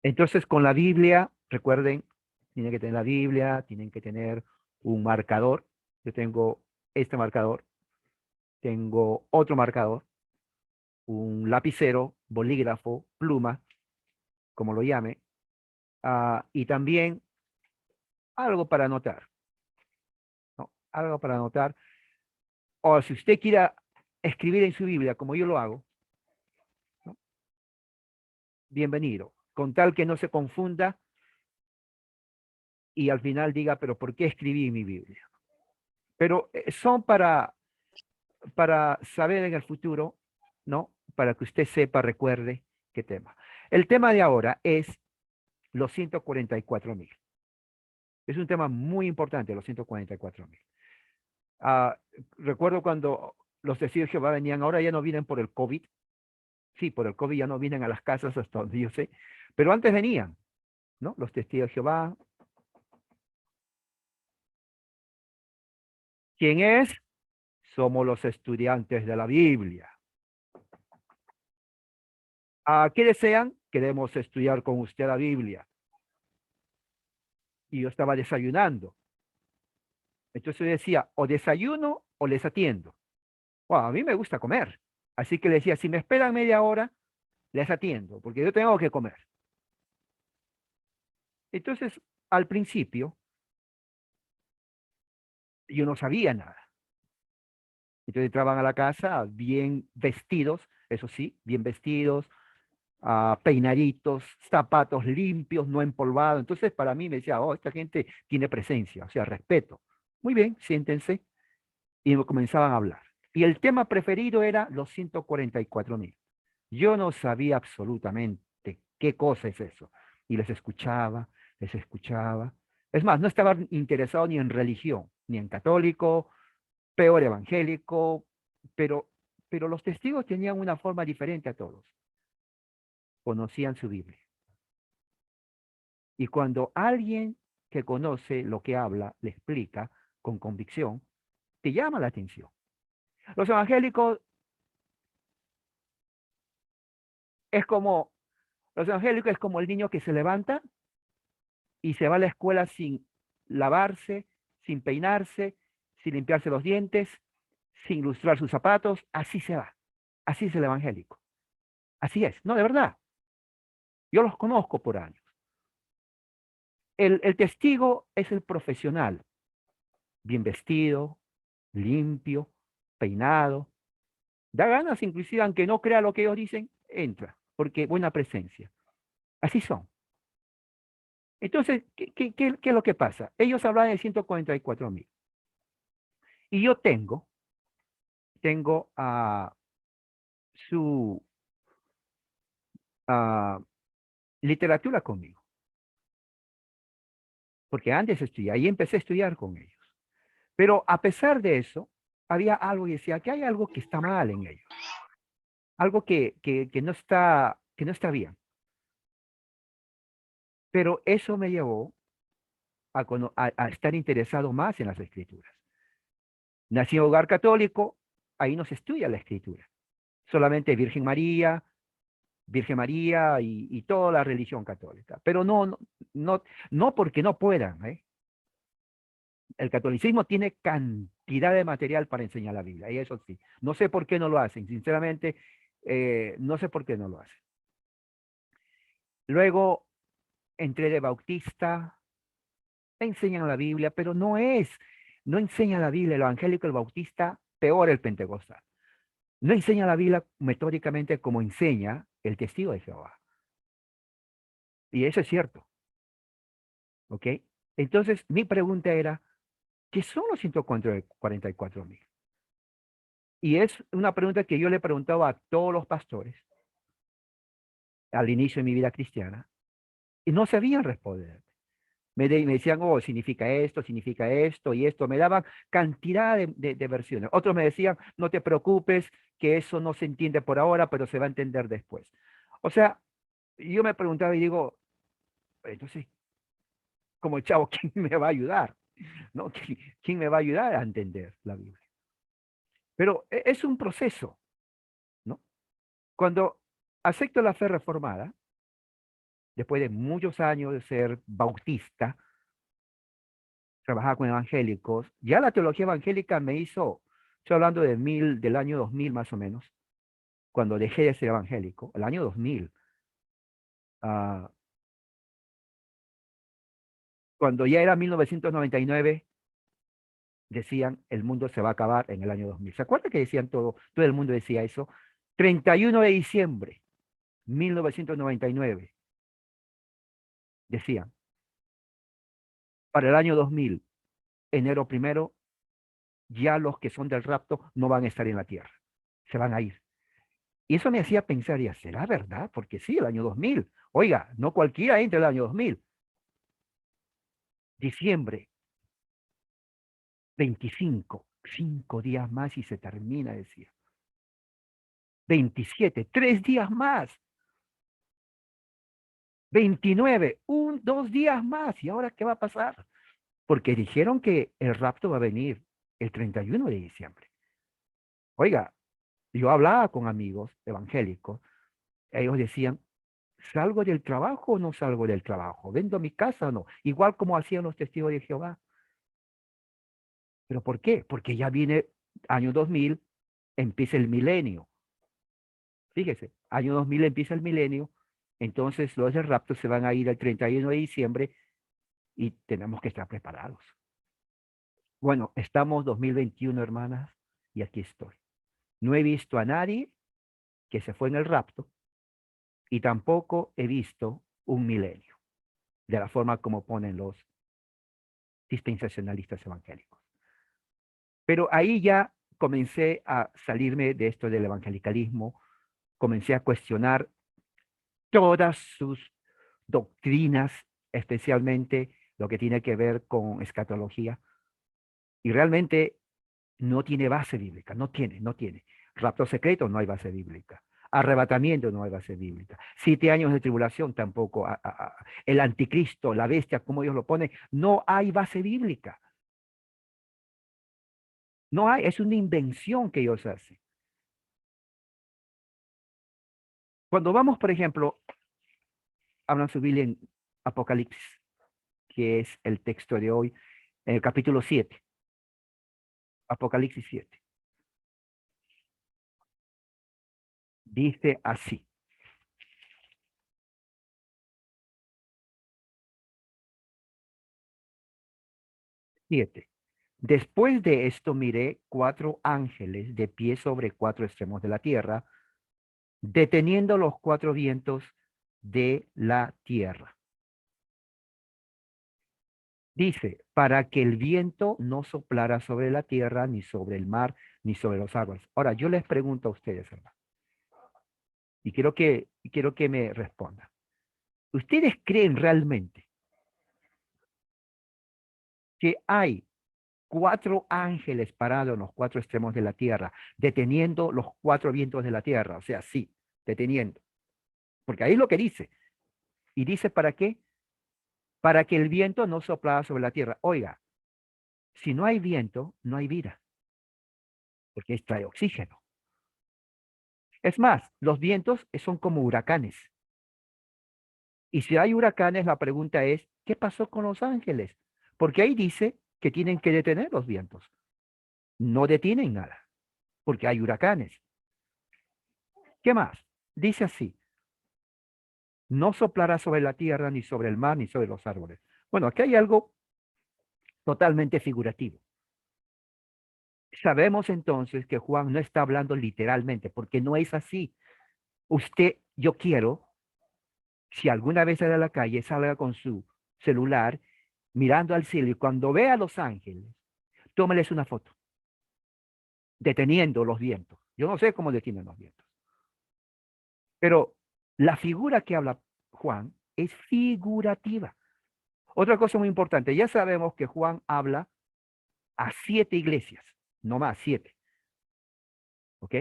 Entonces, con la Biblia, recuerden, tienen que tener la Biblia, tienen que tener un marcador. Yo tengo este marcador, tengo otro marcador, un lapicero, bolígrafo, pluma, como lo llame, y también algo para anotar, ¿no? Algo para anotar. O si usted quiera escribir en su Biblia, como yo lo hago, ¿no? Bienvenido, con tal que no se confunda y al final diga, pero ¿por qué escribí mi Biblia? Pero son para saber en el futuro, ¿no? Para que usted sepa, recuerde qué tema. El tema de ahora es los 144.000. Es un tema muy importante, los 144.000. Ah, recuerdo cuando los testigos de Jehová venían, ahora ya no vienen por el COVID. Sí, por el COVID ya no vienen a las casas hasta donde yo sé, pero antes venían, ¿no? Los testigos de Jehová. ¿Quién es? Somos los estudiantes de la Biblia. ¿A qué desean? Queremos estudiar con usted la Biblia. Y yo estaba desayunando. Entonces yo decía, o desayuno o les atiendo. Bueno, a mí me gusta comer. Así que le decía, si me esperan media hora, les atiendo, porque yo tengo que comer. Entonces, al principio, yo no sabía nada. Entonces entraban a la casa bien vestidos, eso sí, bien vestidos, peinaditos, zapatos limpios, no empolvados. Entonces para mí me decía, oh, esta gente tiene presencia, o sea, respeto. Muy bien, siéntense. Y me comenzaban a hablar. Y el tema preferido era los 144.000. Yo no sabía absolutamente qué cosa es eso. Y les escuchaba, les escuchaba. Es más, no estaba interesado ni en religión, ni en católico, peor evangélico, pero, pero los testigos tenían una forma diferente a todos. Conocían su Biblia. Y cuando alguien que conoce lo que habla le explica con convicción, te llama la atención. Los evangélicos es como, los evangélicos es como el niño que se levanta y se va a la escuela sin lavarse, sin peinarse, sin limpiarse los dientes, sin lustrar sus zapatos, así se va. Así es el evangélico. Así es, no, de verdad. Yo los conozco por años. El testigo es el profesional, bien vestido, limpio, peinado. Da ganas, inclusive, aunque no crea lo que ellos dicen, entra, porque buena presencia. Así son. Entonces, ¿qué es lo que pasa? Ellos hablan de 144.000. Y yo tengo su ah, literatura conmigo, porque antes estudié, ahí empecé a estudiar con ellos. Pero a pesar de eso, había algo y decía que hay algo que está mal en ellos, algo que no está bien. Pero eso me llevó a estar interesado más en las escrituras. Nací en hogar católico, ahí no se estudia la escritura, solamente Virgen María y toda la religión católica. Pero no, no porque no puedan, ¿eh? El catolicismo tiene cantidad de material para enseñar la Biblia, y eso sí. No sé por qué no lo hacen, sinceramente, no sé por qué no lo hacen. Luego entré de bautista, enseñan la Biblia, pero no enseña la Biblia el evangélico, el bautista, peor el pentecostal. No enseña la Biblia metódicamente como enseña el testigo de Jehová. Y eso es cierto, ¿ok? Entonces, mi pregunta era, ¿qué son los 144.000? Y es una pregunta que yo le preguntaba a todos los pastores al inicio de mi vida cristiana, y no sabían responder. Me decían, oh, significa esto y esto. Me daban cantidad de versiones. Otros me decían, no te preocupes, que eso no se entiende por ahora, pero se va a entender después. O sea, yo me preguntaba y digo, entonces, como el chavo, ¿quién me va a ayudar? ¿No? ¿Quién me va a ayudar a entender la Biblia? Pero es un proceso, ¿no? Cuando acepto la fe reformada, después de muchos años de ser bautista, trabajar con evangélicos, ya la teología evangélica me hizo, estoy hablando del año 2000 más o menos, cuando dejé de ser evangélico, el año 2000, ah, cuando ya era 1999, decían el mundo se va a acabar en el año 2000. ¿Se acuerda que decían todo el mundo decía eso? 31 de diciembre, 1999, decían, para el año 2000, enero primero, ya los que son del rapto no van a estar en la tierra, se van a ir. Y eso me hacía pensar, ya, ¿será verdad? Porque sí, el año 2000, oiga, no cualquiera entra el año 2000, diciembre 25, 5 días más y se termina, decía. 27, 3 días más. 29, 2 días más. ¿Y ahora qué va a pasar? Porque dijeron que el rapto va a venir el 31 de diciembre. Oiga, yo hablaba con amigos evangélicos, ellos decían, ¿salgo del trabajo o no salgo del trabajo? ¿Vendo mi casa o no? Igual como hacían los testigos de Jehová. ¿Pero por qué? Porque ya viene año 2000, empieza el milenio. Fíjese, año 2000 empieza el milenio, entonces los del rapto se van a ir el 31 de diciembre y tenemos que estar preparados. Bueno, estamos 2021, hermanas, y aquí estoy. No he visto a nadie que se fue en el rapto y tampoco he visto un milenio, de la forma como ponen los dispensacionalistas evangélicos. Pero ahí ya comencé a salirme de esto del evangelicalismo, comencé a cuestionar todas sus doctrinas, especialmente lo que tiene que ver con escatología, y realmente no tiene base bíblica, no tiene. Rapto secreto, no hay base bíblica. Arrebatamiento, no hay base bíblica. 7 años de tribulación, tampoco. El anticristo, la bestia, como Dios lo pone, no hay base bíblica. No hay, es una invención que Dios hace. Cuando vamos, por ejemplo, hablan su Biblia en Apocalipsis, que es el texto de hoy, en el capítulo 7, Apocalipsis 7, dice así, 7. Después de esto miré 4 ángeles de pie sobre 4 extremos de la tierra, deteniendo los 4 vientos de la tierra. Dice, para que el viento no soplara sobre la tierra, ni sobre el mar, ni sobre los árboles. Ahora, yo les pregunto a ustedes, hermano, y quiero que me respondan. ¿Ustedes creen realmente que hay 4 ángeles parados en los 4 extremos de la tierra, deteniendo los 4 vientos de la tierra? O sea, sí, deteniendo. Porque ahí es lo que dice. ¿Y dice para qué? Para que el viento no soplara sobre la tierra. Oiga, si no hay viento, no hay vida, porque extrae oxígeno. Es más, los vientos son como huracanes. Y si hay huracanes, la pregunta es, ¿qué pasó con los ángeles? Porque ahí dice que tienen que detener los vientos. No detienen nada, porque hay huracanes. ¿Qué más? Dice así, no soplará sobre la tierra, ni sobre el mar, ni sobre los árboles. Bueno, aquí hay algo totalmente figurativo. Sabemos entonces que Juan no está hablando literalmente, porque no es así. Yo quiero, si alguna vez sale a la calle, salga con su celular mirando al cielo y cuando vea a los ángeles, tómeles una foto, deteniendo los vientos. Yo no sé cómo detienen los vientos, pero la figura que habla Juan es figurativa. Otra cosa muy importante, ya sabemos que Juan habla a 7 iglesias, no más, 7, ¿ok?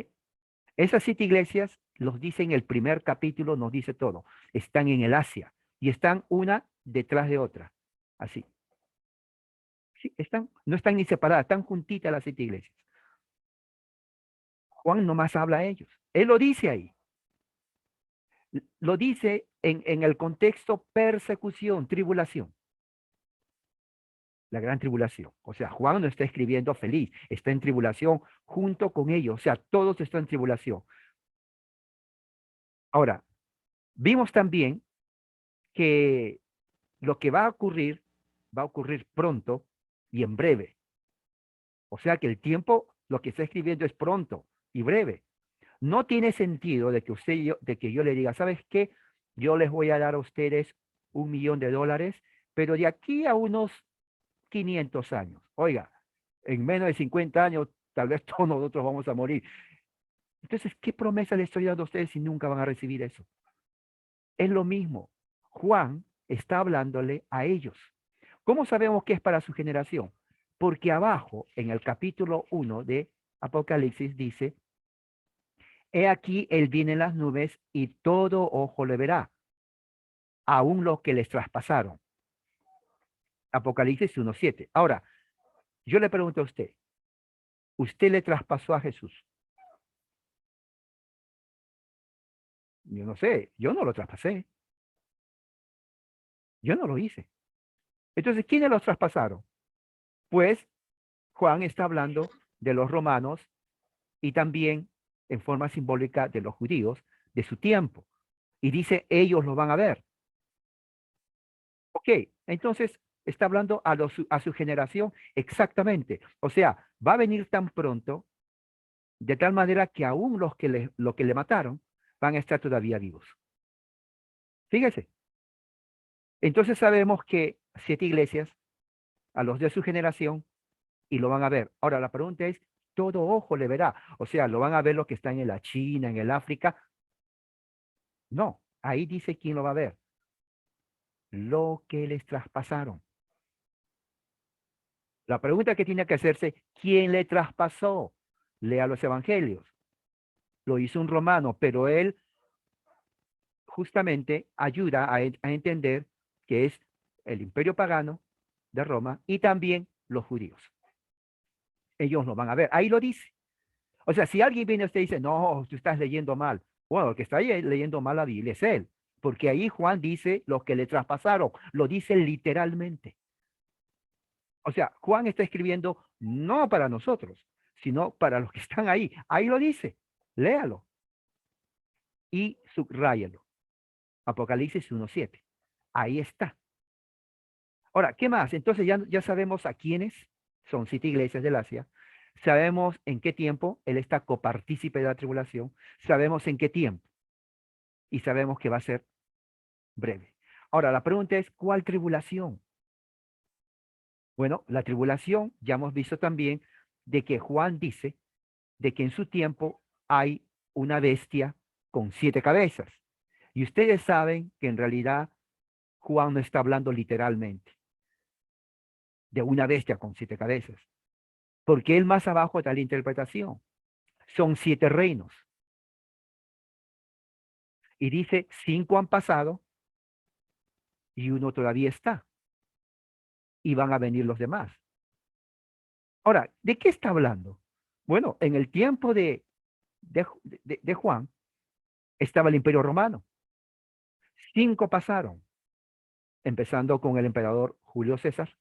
Esas 7 iglesias los dice en el primer capítulo, nos dice todo. Están en el Asia y están una detrás de otra. Así. Sí, no están ni separadas, están juntitas las 7 iglesias. Juan nomás habla a ellos. Él lo dice ahí. Lo dice en el contexto persecución, tribulación, la gran tribulación. O sea, Juan no está escribiendo feliz, está en tribulación junto con ellos. O sea, todos están en tribulación. Ahora, vimos también que lo que va a ocurrir pronto y en breve. O sea que el tiempo, lo que está escribiendo es pronto y breve. No tiene sentido de que de que yo le diga, ¿sabes qué? Yo les voy a dar a ustedes $1.000.000, pero de aquí a unos 500 años. Oiga, en menos de 50 años, tal vez todos nosotros vamos a morir. Entonces, ¿qué promesa le estoy dando a ustedes si nunca van a recibir eso? Es lo mismo. Juan está hablándole a ellos. ¿Cómo sabemos que es para su generación? Porque abajo, en el capítulo 1 de Apocalipsis, dice, he aquí, él viene en las nubes y todo ojo le verá, aún los que les traspasaron. Apocalipsis 1:7. Ahora, yo le pregunto a usted, ¿usted le traspasó a Jesús? Yo no sé, yo no lo traspasé, yo no lo hice. Entonces, ¿quiénes los traspasaron? Pues Juan está hablando de los romanos y también en forma simbólica de los judíos de su tiempo. Y dice, ellos lo van a ver. Ok, entonces está hablando a su generación exactamente. O sea, va a venir tan pronto, de tal manera que aún los que le mataron van a estar todavía vivos. Fíjese. Entonces sabemos que 7 iglesias, a los de su generación, y lo van a ver. Ahora, la pregunta es, todo ojo le verá. O sea, ¿lo van a ver los que están en la China, en el África? No, ahí dice quién lo va a ver. Lo que les traspasaron. La pregunta que tiene que hacerse, ¿quién le traspasó? Lea los evangelios. Lo hizo un romano, pero él justamente ayuda a entender que es el imperio pagano de Roma y también los judíos. Ellos lo van a ver. Ahí lo dice. O sea, si alguien viene y usted dice, no, tú estás leyendo mal. Bueno, el que está ahí leyendo mal la Biblia es él. Porque ahí Juan dice los que le traspasaron. Lo dice literalmente. O sea, Juan está escribiendo no para nosotros, sino para los que están ahí. Ahí lo dice. Léalo y subráyalo. Apocalipsis 1:7. Ahí está. Ahora, ¿qué más? Entonces ya sabemos a quiénes son 7 iglesias del Asia. Sabemos en qué tiempo él está copartícipe de la tribulación. Sabemos en qué tiempo. Y sabemos que va a ser breve. Ahora, la pregunta es, ¿cuál tribulación? Bueno, la tribulación, ya hemos visto también de que Juan dice de que en su tiempo hay una bestia con 7 cabezas. Y ustedes saben que en realidad Juan no está hablando literalmente de una bestia con 7 cabezas, porque él más abajo da la interpretación. Son 7 reinos. Y dice, 5 han pasado y uno todavía está. Y van a venir los demás. Ahora, ¿de qué está hablando? Bueno, en el tiempo de Juan estaba el Imperio Romano. 5 pasaron, empezando con el emperador Julio César,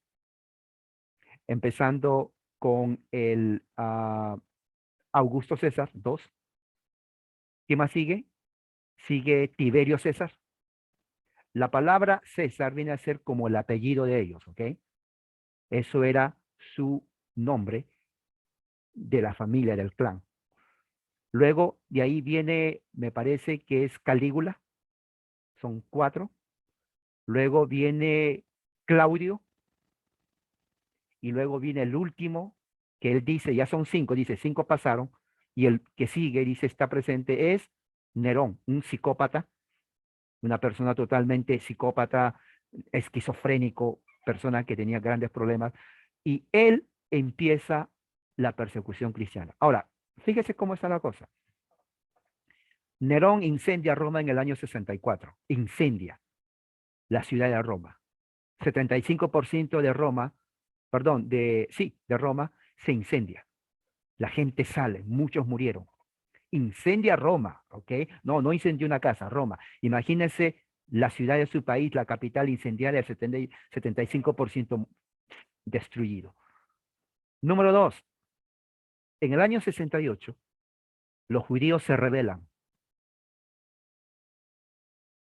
empezando con el Augusto César, 2. ¿Qué más sigue? Sigue Tiberio César. La palabra César viene a ser como el apellido de ellos, ¿ok? Eso era su nombre de la familia, del clan. Luego de ahí viene, me parece que es Calígula, son 4. Luego viene Claudio, y luego viene el último, que él dice, ya son 5, dice, 5 pasaron, y el que sigue, dice, está presente, es Nerón, un psicópata, una persona totalmente psicópata, esquizofrénico, persona que tenía grandes problemas, y él empieza la persecución cristiana. Ahora, fíjese cómo está la cosa. Nerón incendia Roma en el año 64, incendia la ciudad de Roma. 75% de Roma, sí, de Roma se incendia. La gente sale, muchos murieron. incendia Roma, ¿ok? No, no incendió una casa, Roma. Imagínense la ciudad de su país, la capital incendiada, el 75% destruido. Número dos, en el año 68, los judíos se rebelan.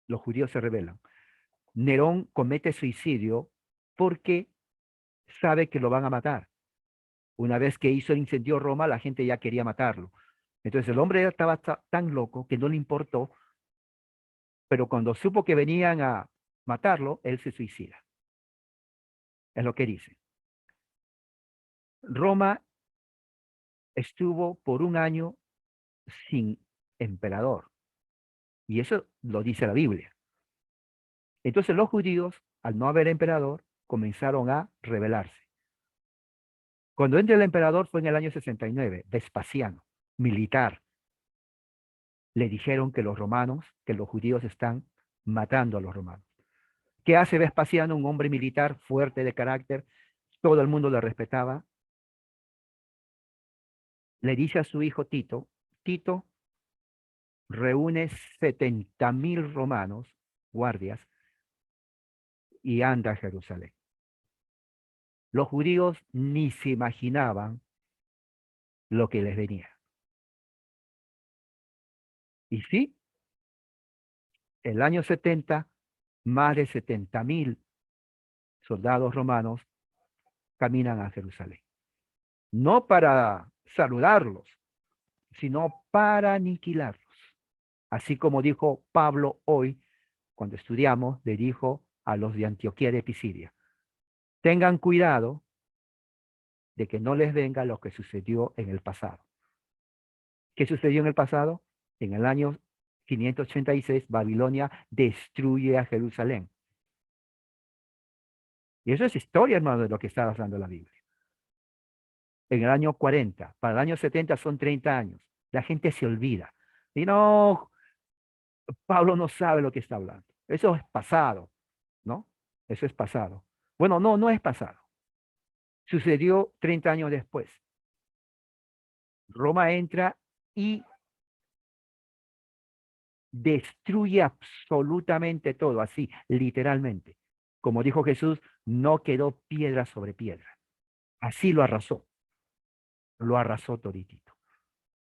Los judíos se rebelan. Nerón comete suicidio porque sabe que lo van a matar. Una vez que hizo el incendio Roma, la gente ya quería matarlo. Entonces el hombre estaba tan loco que no le importó, pero cuando supo que venían a matarlo, él se suicida. Es lo que dice. Roma estuvo por un año sin emperador. Y eso lo dice la Biblia. Entonces los judíos, al no haber emperador, comenzaron a rebelarse. Cuando entra el emperador fue en el año 69, Vespasiano, militar. Le dijeron que los romanos, que los judíos están matando a los romanos. ¿Qué hace Vespasiano? Un hombre militar fuerte de carácter, todo el mundo le respetaba. Le dice a su hijo Tito, Tito, reúne 70.000 romanos, guardias, y anda a Jerusalén. Los judíos ni se imaginaban lo que les venía. Y sí, el año 70, más de 70.000 soldados romanos caminan a Jerusalén. No para saludarlos, sino para aniquilarlos. Así como dijo Pablo hoy, cuando estudiamos, le dijo a los de Antioquía de Pisidia, tengan cuidado de que no les venga lo que sucedió en el pasado. ¿Qué sucedió en el pasado? En el año 586, Babilonia destruye a Jerusalén. Y eso es historia, hermano, de lo que está hablando la Biblia. En el año 40, para el año 70 son 30 años. La gente se olvida. Y no, Pablo no sabe lo que está hablando. Eso es pasado, ¿no? Eso es pasado. Bueno, no, no es pasado. Sucedió 30 años después. Roma entra y destruye absolutamente todo, así, literalmente. Como dijo Jesús, no quedó piedra sobre piedra. Así lo arrasó toditito.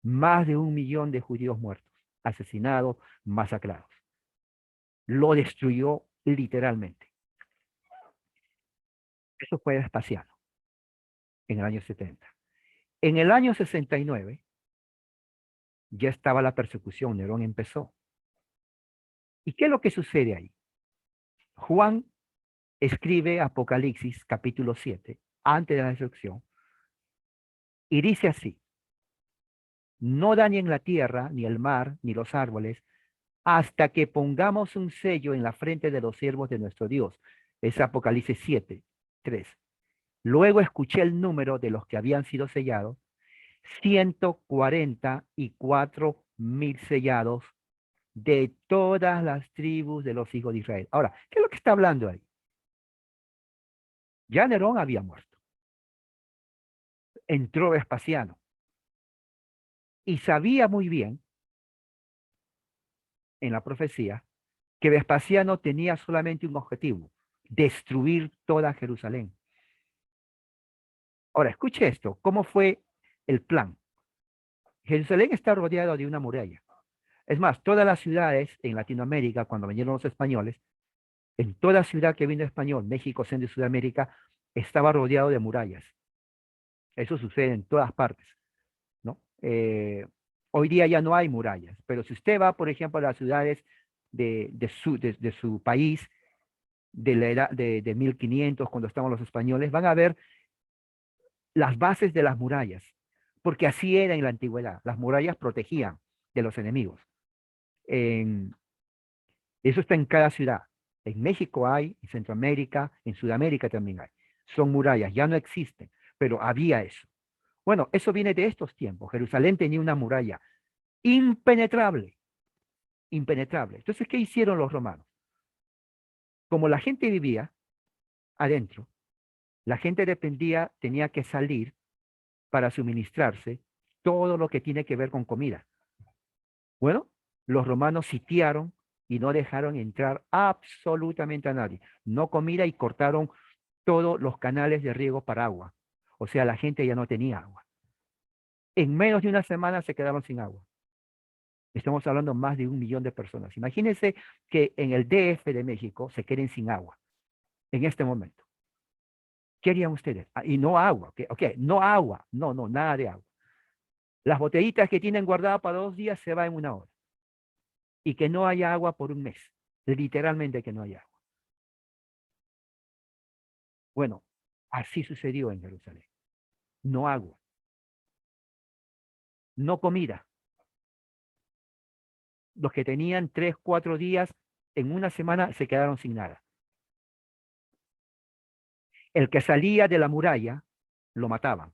Más de 1 millón de judíos muertos, asesinados, masacrados. Lo destruyó literalmente. Eso fue Vespasiano en el año 70. En el año 69 ya estaba la persecución, Nerón empezó. ¿Y qué es lo que sucede ahí? Juan escribe Apocalipsis capítulo 7, antes de la destrucción, y dice así, no dañen la tierra, ni el mar, ni los árboles, hasta que pongamos un sello en la frente de los siervos de nuestro Dios. Es Apocalipsis 7, 3. Luego escuché el número de los que habían sido sellados, 144.000 sellados de todas las tribus de los hijos de Israel. Ahora, ¿qué es lo que está hablando ahí? Ya Nerón había muerto. Entró Vespasiano. Y sabía muy bien, en la profecía, que Vespasiano tenía solamente un objetivo, destruir toda Jerusalén. Ahora, escuche esto, ¿cómo fue el plan? Jerusalén está rodeado de una muralla. Es más, todas las ciudades en Latinoamérica, cuando vinieron los españoles, en toda ciudad que vino español, México, Centro y Sudamérica, estaba rodeado de murallas. Eso sucede en todas partes, ¿no? Hoy día ya no hay murallas, pero si usted va, por ejemplo, a las ciudades de su país, de la edad de 1500, cuando estaban los españoles, van a ver las bases de las murallas, porque así era en la antigüedad. Las murallas protegían de los enemigos. En, eso está en cada ciudad. En México hay, en Centroamérica, en Sudamérica también hay. Son murallas, ya no existen, pero había eso. Bueno, eso viene de estos tiempos. Jerusalén tenía una muralla impenetrable, impenetrable. Entonces, ¿qué hicieron los romanos? Como la gente vivía adentro, la gente dependía, tenía que salir para suministrarse todo lo que tiene que ver con comida. Bueno, los romanos sitiaron y no dejaron entrar absolutamente a nadie. No comida y cortaron todos los canales de riego para agua. O sea, la gente ya no tenía agua. En menos de una semana se quedaron sin agua. Estamos hablando más de 1 millón de personas. Imagínense que en el DF de México se queden sin agua en este momento. ¿Qué harían ustedes? Ah, y no agua, ok, no agua, no, no, nada de agua. Las botellitas que tienen guardadas para 2 días se van en 1 hora. Y que no haya agua por un mes. Literalmente que no haya agua. Bueno, así sucedió en Jerusalén. No agua, no comida. Los que tenían 3, 4 días, en una semana se quedaron sin nada. El que salía de la muralla, lo mataban.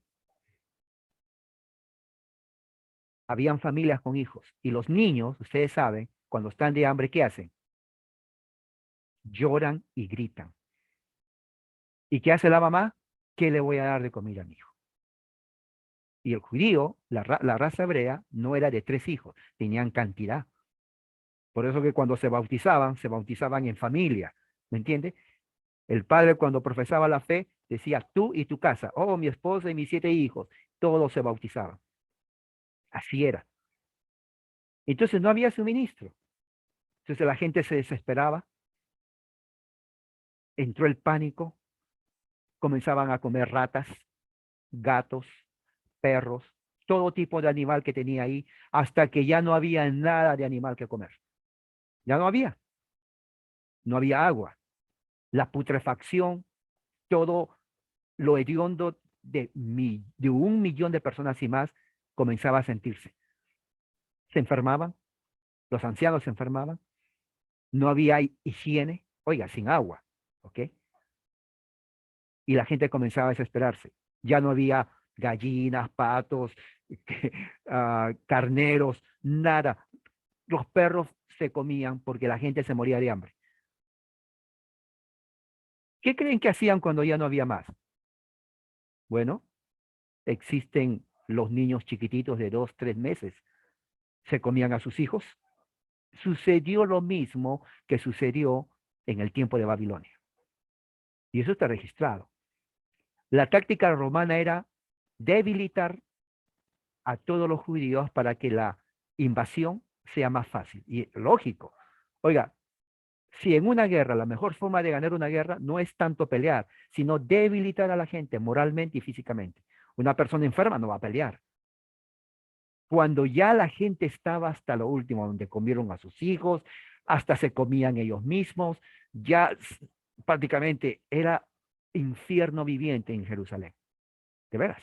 Habían familias con hijos. Y los niños, ustedes saben, cuando están de hambre, ¿qué hacen? Lloran y gritan. ¿Y qué hace la mamá? ¿Qué le voy a dar de comida a mi hijo? Y el judío, la raza hebrea, no era de 3 hijos, tenían cantidad. Por eso que cuando se bautizaban en familia. ¿Me entiende? El padre cuando profesaba la fe decía, tú y tu casa, oh, mi esposa y mis 7 hijos, todos se bautizaban. Así era. Entonces no había suministro. Entonces la gente se desesperaba, entró el pánico, comenzaban a comer ratas, gatos, perros, todo tipo de animal que tenía ahí, hasta que ya no había nada de animal que comer. Ya no había agua. La putrefacción, todo lo hediondo de 1 millón de personas y más comenzaba a sentirse. Se enfermaban, los ancianos se enfermaban, no había higiene, oiga, sin agua, ¿ok? Y la gente comenzaba a desesperarse. Ya no había gallinas, patos, carneros, nada. Los perros se comían porque la gente se moría de hambre. ¿Qué creen que hacían cuando ya no había más? Bueno, existen los niños chiquititos de 2, 3 meses. Se comían a sus hijos. Sucedió lo mismo que sucedió en el tiempo de Babilonia. Y eso está registrado. La táctica romana era debilitar a todos los judíos para que la invasión sea más fácil. Y lógico. Oiga, si en una guerra la mejor forma de ganar una guerra no es tanto pelear, sino debilitar a la gente moralmente y físicamente. Una persona enferma no va a pelear. Cuando ya la gente estaba hasta lo último, donde comieron a sus hijos, hasta se comían ellos mismos, ya prácticamente era infierno viviente en Jerusalén. De veras.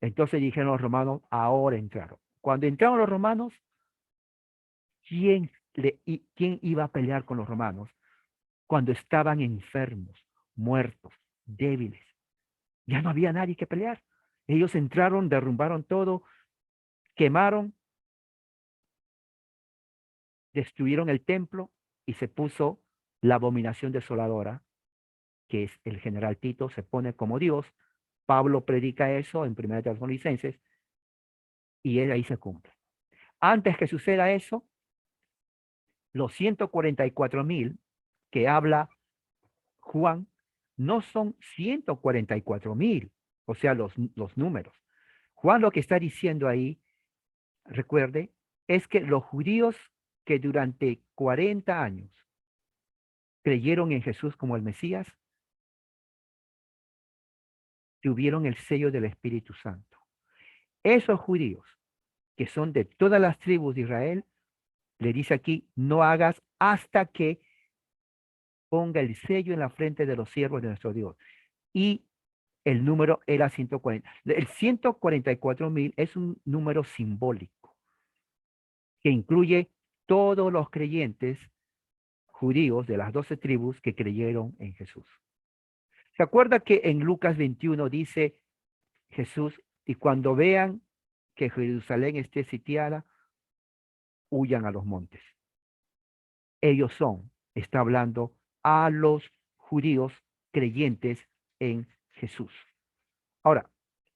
Entonces dijeron los romanos, ahora entraron. Cuando entraron los romanos, ¿quién iba a pelear con los romanos? Cuando estaban enfermos, muertos, débiles. Ya no había nadie que pelear. Ellos entraron, derrumbaron todo, quemaron, destruyeron el templo y se puso la abominación desoladora, que es el general Tito, se pone como Dios. Pablo predica eso en 1 Tesalonicenses y él ahí se cumple. Antes que suceda eso, los 144,000 que habla Juan no son 144,000, o sea, los números. Juan lo que está diciendo ahí, recuerde, es que los judíos que durante 40 años creyeron en Jesús como el Mesías, tuvieron el sello del Espíritu Santo. Esos judíos que son de todas las tribus de Israel, le dice aquí, no hagas hasta que ponga el sello en la frente de los siervos de nuestro Dios. Y el número era 140. El 144,000 es un número simbólico que incluye todos los creyentes judíos de las 12 tribus que creyeron en Jesús. ¿Se acuerda que en Lucas 21 dice Jesús, y cuando vean que Jerusalén esté sitiada, huyan a los montes? Ellos son, está hablando a los judíos creyentes en Jesús. Ahora,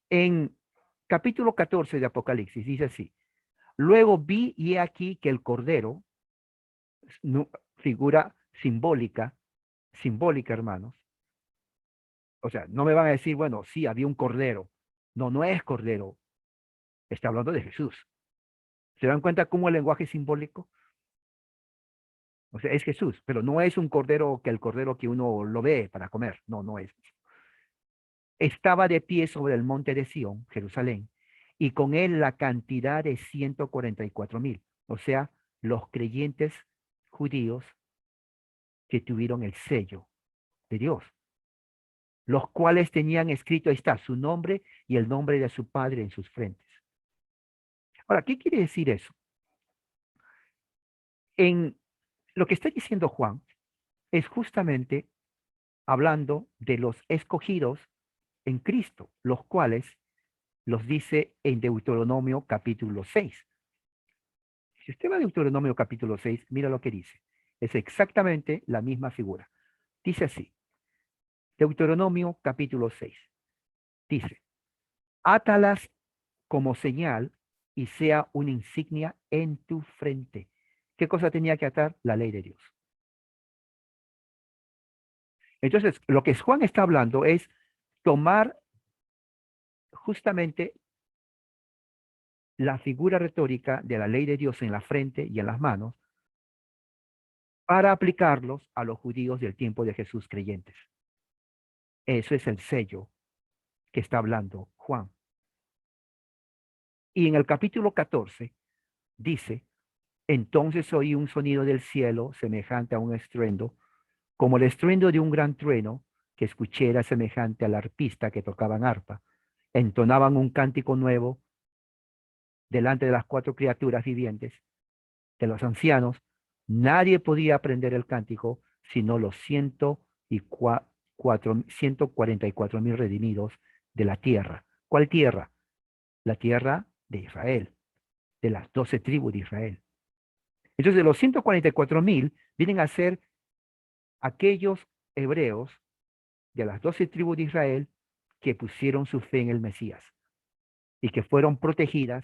en capítulo 14 de Apocalipsis dice así, Luego vi y he aquí que el cordero, figura simbólica, hermanos. O sea, no me van a decir, bueno, sí, había un cordero. No, no es cordero. Está hablando de Jesús. ¿Se dan cuenta cómo el lenguaje es simbólico? O sea, es Jesús, pero no es un cordero que el cordero que uno lo ve para comer. No, no es. Estaba de pie sobre el monte de Sión, Jerusalén, y con él la cantidad de 144,000. O sea, los creyentes judíos que tuvieron el sello de Dios, los cuales tenían escrito, ahí está, su nombre y el nombre de su padre en sus frentes. Ahora, ¿qué quiere decir eso? En lo que está diciendo Juan es justamente hablando de los escogidos en Cristo, los cuales los dice en Deuteronomio capítulo 6. Si usted va a Deuteronomio capítulo 6, mira lo que dice. Es exactamente la misma figura. Dice así, Deuteronomio capítulo 6. Dice, átalas como señal y sea una insignia en tu frente. ¿Qué cosa tenía que atar? La ley de Dios. Entonces, lo que Juan está hablando es tomar justamente la figura retórica de la ley de Dios en la frente y en las manos para aplicarlos a los judíos del tiempo de Jesús creyentes. Eso es el sello que está hablando Juan. Y en el capítulo 14 dice, entonces oí un sonido del cielo semejante a un estruendo, como el estruendo de un gran trueno, que escuché era semejante al arpista que tocaban arpa. Entonaban un cántico nuevo delante de las 4 criaturas vivientes, de los ancianos. Nadie podía aprender el cántico, sino los 144,000 redimidos de la tierra. ¿Cuál tierra? La tierra de Israel, de las 12 tribus de Israel. Entonces, los 144,000 vienen a ser aquellos hebreos de las 12 tribus de Israel que pusieron su fe en el Mesías y que fueron protegidos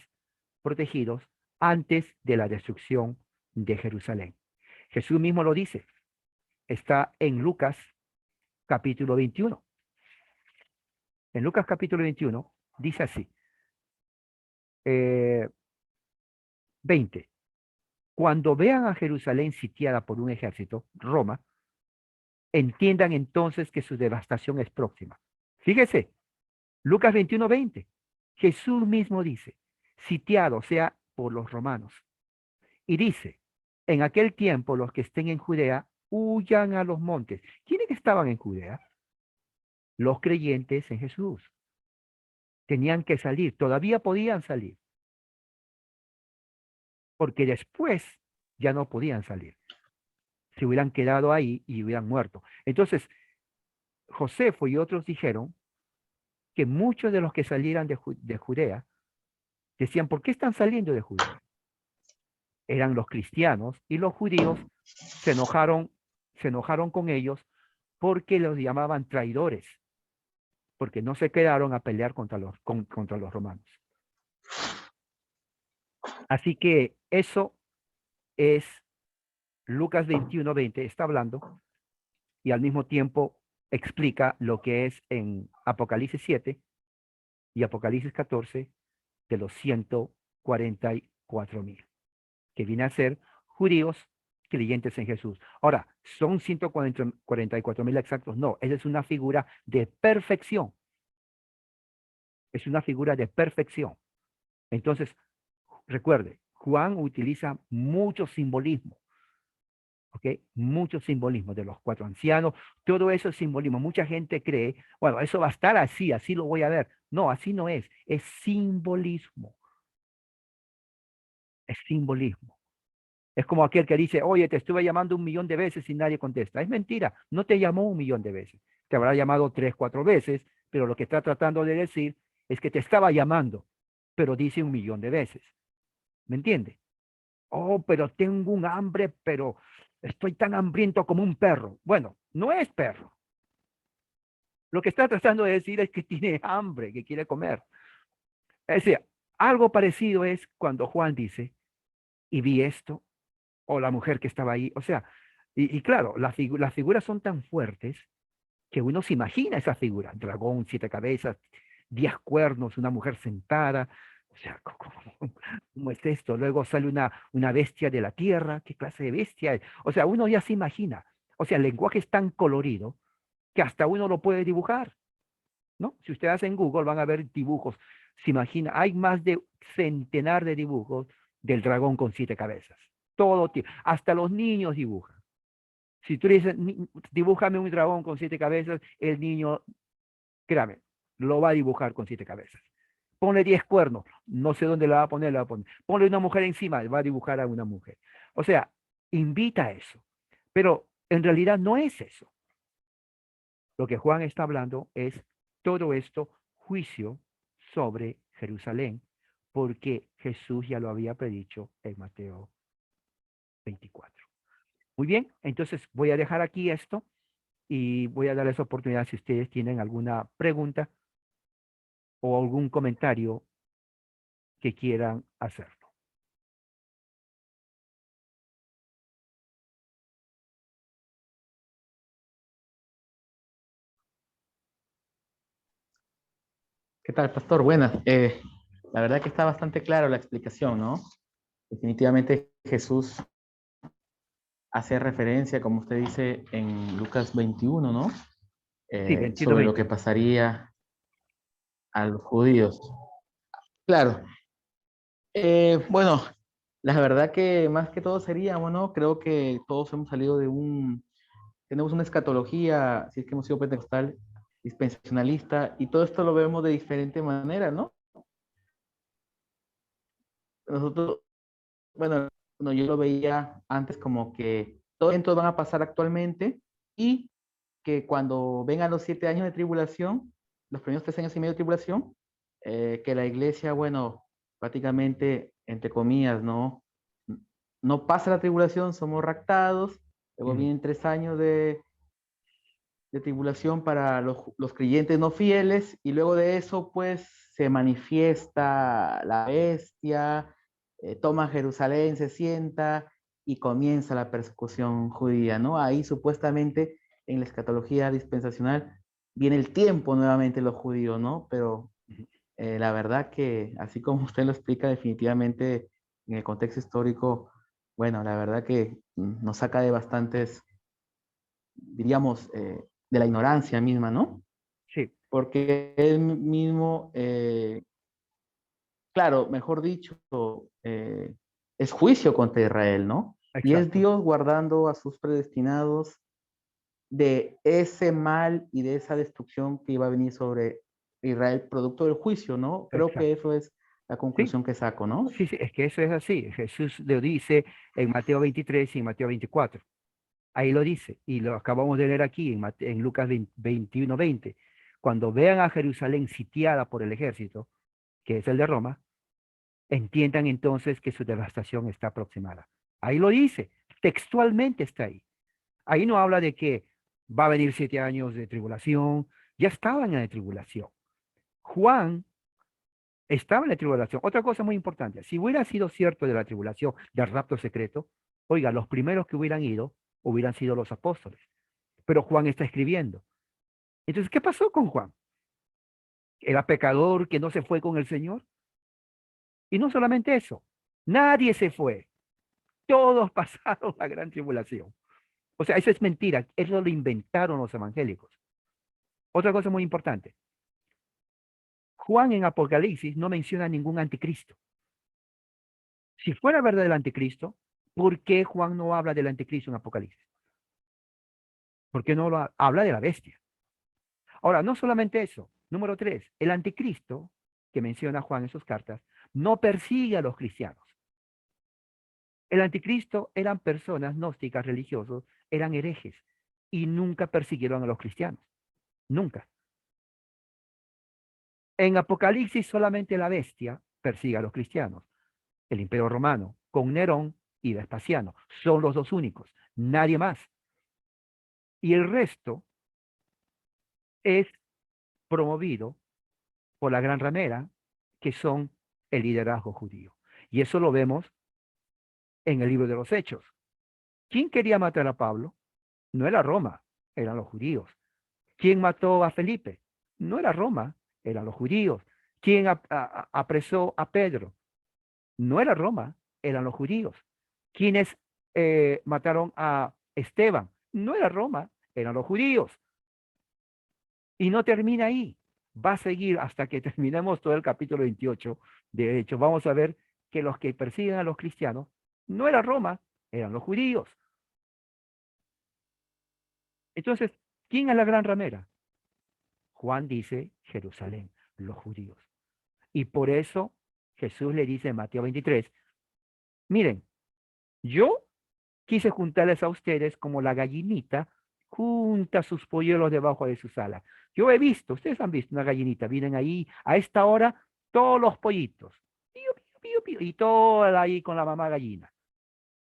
antes de la destrucción de Jerusalén. Jesús mismo lo dice, está en Lucas capítulo 21. En Lucas capítulo 21 dice así, 20. Cuando vean a Jerusalén sitiada por un ejército, Roma, entiendan entonces que su devastación es próxima. Fíjese, Lucas 21:20. Jesús mismo dice, sitiado sea por los romanos. Y dice, en aquel tiempo los que estén en Judea huyan a los montes. ¿Quiénes estaban en Judea? Los creyentes en Jesús. Tenían que salir, todavía podían salir, porque después ya no podían salir. Se hubieran quedado ahí y hubieran muerto. Entonces, Josefo y otros dijeron que muchos de los que salieran de Judea decían, ¿por qué están saliendo de Judea? Eran los cristianos y los judíos se enojaron con ellos porque los llamaban traidores, porque no se quedaron a pelear contra los romanos. Así que eso es Lucas 21:20, está hablando y al mismo tiempo explica lo que es en Apocalipsis 7 y Apocalipsis 14 de los 144,000, que viene a ser judíos creyentes en Jesús. Ahora, ¿son 144,000 exactos? No, esa es una figura de perfección. Es una figura de perfección. Entonces, recuerde, Juan utiliza mucho simbolismo. ¿Ok? Mucho simbolismo de los 4 ancianos, todo eso es simbolismo. Mucha gente cree, bueno, eso va a estar así, así lo voy a ver. No, así no es simbolismo, es simbolismo. Es como aquel que dice, oye, te estuve llamando 1,000,000 de veces y nadie contesta. Es mentira, no te llamó 1,000,000 de veces. Te habrá llamado 3, 4 veces, pero lo que está tratando de decir es que te estaba llamando, pero dice 1,000,000 de veces. ¿Me entiende? Oh, pero tengo un hambre, pero estoy tan hambriento como un perro. Bueno, no es perro. Lo que está tratando de decir es que tiene hambre, que quiere comer. Es decir, Algo parecido es cuando Juan dice, y vi esto, o la mujer que estaba ahí. O sea, y claro, las figuras son tan fuertes que uno se imagina esa figura, dragón, 7 cabezas, 10 cuernos, una mujer sentada. O sea, ¿cómo es esto? Luego sale una bestia de la tierra, ¿qué clase de bestia es? O sea, uno ya se imagina. O sea, el lenguaje es tan colorido que hasta uno lo puede dibujar, ¿no? Si ustedes hacen Google van a ver dibujos. Se imagina, hay más de centenar de dibujos del dragón con 7 cabezas. Todo, hasta los niños dibujan. Si tú le dices, dibújame un dragón con 7 cabezas, el niño, créame, lo va a dibujar con 7 cabezas. Ponle 10 cuernos, no sé dónde la va a poner, la va a poner. Ponle una mujer encima, va a dibujar a una mujer. O sea, invita a eso. Pero en realidad no es eso. Lo que Juan está hablando es todo esto, juicio sobre Jerusalén, porque Jesús ya lo había predicho en Mateo 24. Muy bien, entonces voy a dejar aquí esto y voy a darles oportunidad si ustedes tienen alguna pregunta o algún comentario que quieran hacerlo. ¿Qué tal, pastor? Buenas. La verdad que está bastante clara la explicación, ¿no? Definitivamente Jesús hace referencia, como usted dice, en Lucas 21, ¿no? Sí, 21, Sobre lo 20. que pasaría a los judíos. Claro. Bueno, la verdad que más que todo sería, bueno, creo que todos hemos salido tenemos una escatología, si es que hemos sido pentecostal, dispensacionalista, y todo esto lo vemos de diferente manera, ¿no? Nosotros, bueno, yo lo veía antes como que todos eventos van a pasar actualmente y que cuando vengan los 7 años de tribulación, los primeros 3 años y medio de tribulación, que la iglesia, bueno, prácticamente, entre comillas, no pasa la tribulación, somos raptados, luego Mm, vienen 3 años de tribulación para los creyentes no fieles y luego de eso pues se manifiesta la bestia, toma Jerusalén, se sienta y comienza la persecución judía, ¿no? Ahí supuestamente en la escatología dispensacional viene el tiempo nuevamente de los judíos, ¿no? Pero ujú. la verdad que así como usted lo explica definitivamente en el contexto histórico, bueno, la verdad que nos saca de bastantes diríamos, de la ignorancia misma, ¿no? Sí, Porque él mismo, claro, mejor dicho, es juicio contra Israel, ¿no? Y es exacto. Dios guardando a sus predestinados de ese mal y de esa destrucción que iba a venir sobre Israel, producto del juicio, ¿no? Creo que Exacto. eso es la Sí, conclusión que saco, ¿no? sí, sí, es que eso es así. Jesús lo dice en Mateo 23 y en Mateo 24. Ahí lo dice, y lo acabamos de leer aquí en Lucas 21, 20. Cuando vean a Jerusalén sitiada por el ejército, que es el de Roma, entiendan entonces que su devastación está aproximada. Ahí lo dice, textualmente está ahí. Ahí no habla de que va a venir 7 años de tribulación, ya estaban en la tribulación. Juan estaba en la tribulación. Otra cosa muy importante, si hubiera sido cierto de la tribulación, del rapto secreto, oiga, los primeros que hubieran ido hubieran sido los apóstoles. Pero Juan está escribiendo. Entonces, ¿qué pasó con Juan? ¿Era pecador que no se fue con el Señor? Y no solamente eso, nadie se fue. Todos pasaron la gran tribulación. O sea, eso es mentira. Eso lo inventaron los evangélicos. Otra cosa muy importante. Juan en Apocalipsis no menciona ningún anticristo. Si fuera verdad el anticristo, ¿por qué Juan no habla del anticristo en Apocalipsis? ¿Por qué no habla de la bestia? Ahora, no solamente eso. Número 3, el anticristo que menciona Juan en sus cartas no persigue a los cristianos. El anticristo eran personas gnósticas religiosos, eran herejes y nunca persiguieron a los cristianos. Nunca. En Apocalipsis solamente la bestia persigue a los cristianos. El Imperio Romano, con Nerón y Vespasiano, son los dos únicos, nadie más. Y el resto es promovido por la gran ramera, que son el liderazgo judío. Y eso lo vemos en el libro de los Hechos. ¿Quién quería matar a Pablo? No era Roma, eran los judíos. ¿Quién mató a Felipe? No era Roma, eran los judíos. ¿Quién apresó a Pedro? No era Roma, eran los judíos. ¿Quiénes mataron a Esteban? No era Roma, eran los judíos. Y no termina ahí. Va a seguir hasta que terminemos todo el capítulo 28. De hecho, vamos a ver que los que persiguen a los cristianos no era Roma, eran los judíos. Entonces, ¿quién es la gran ramera? Juan dice Jerusalén, los judíos. Y por eso Jesús le dice en Mateo 23, miren, yo quise juntarles a ustedes como la gallinita junta sus polluelos debajo de sus alas. Yo he visto, ustedes han visto una gallinita, vienen ahí a esta hora todos los pollitos, pío, pío, pío, pío, y toda ahí con la mamá gallina.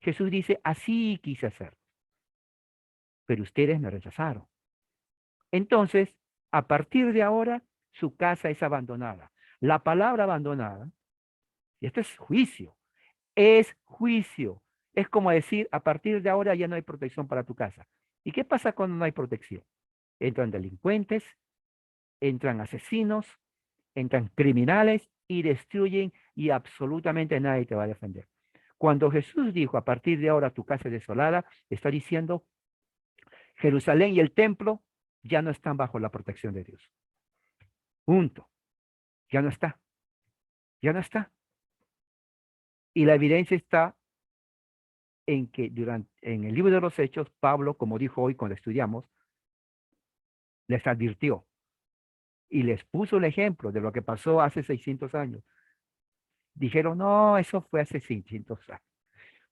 Jesús dice, así quise hacer, pero ustedes me rechazaron. Entonces, a partir de ahora, su casa es abandonada. La palabra abandonada, y esto es juicio. Es como decir, a partir de ahora ya no hay protección para tu casa. ¿Y qué pasa cuando no hay protección? Entran delincuentes, entran asesinos, entran criminales y destruyen y absolutamente nadie te va a defender. Cuando Jesús dijo, a partir de ahora tu casa es desolada, está diciendo, Jerusalén y el templo ya no están bajo la protección de Dios. Punto. Ya no está. Ya no está. Y la evidencia está en que en el libro de los Hechos, Pablo, como dijo hoy cuando estudiamos, les advirtió y les puso el ejemplo de lo que pasó hace 600 años. Dijeron, no, eso fue hace 600 años.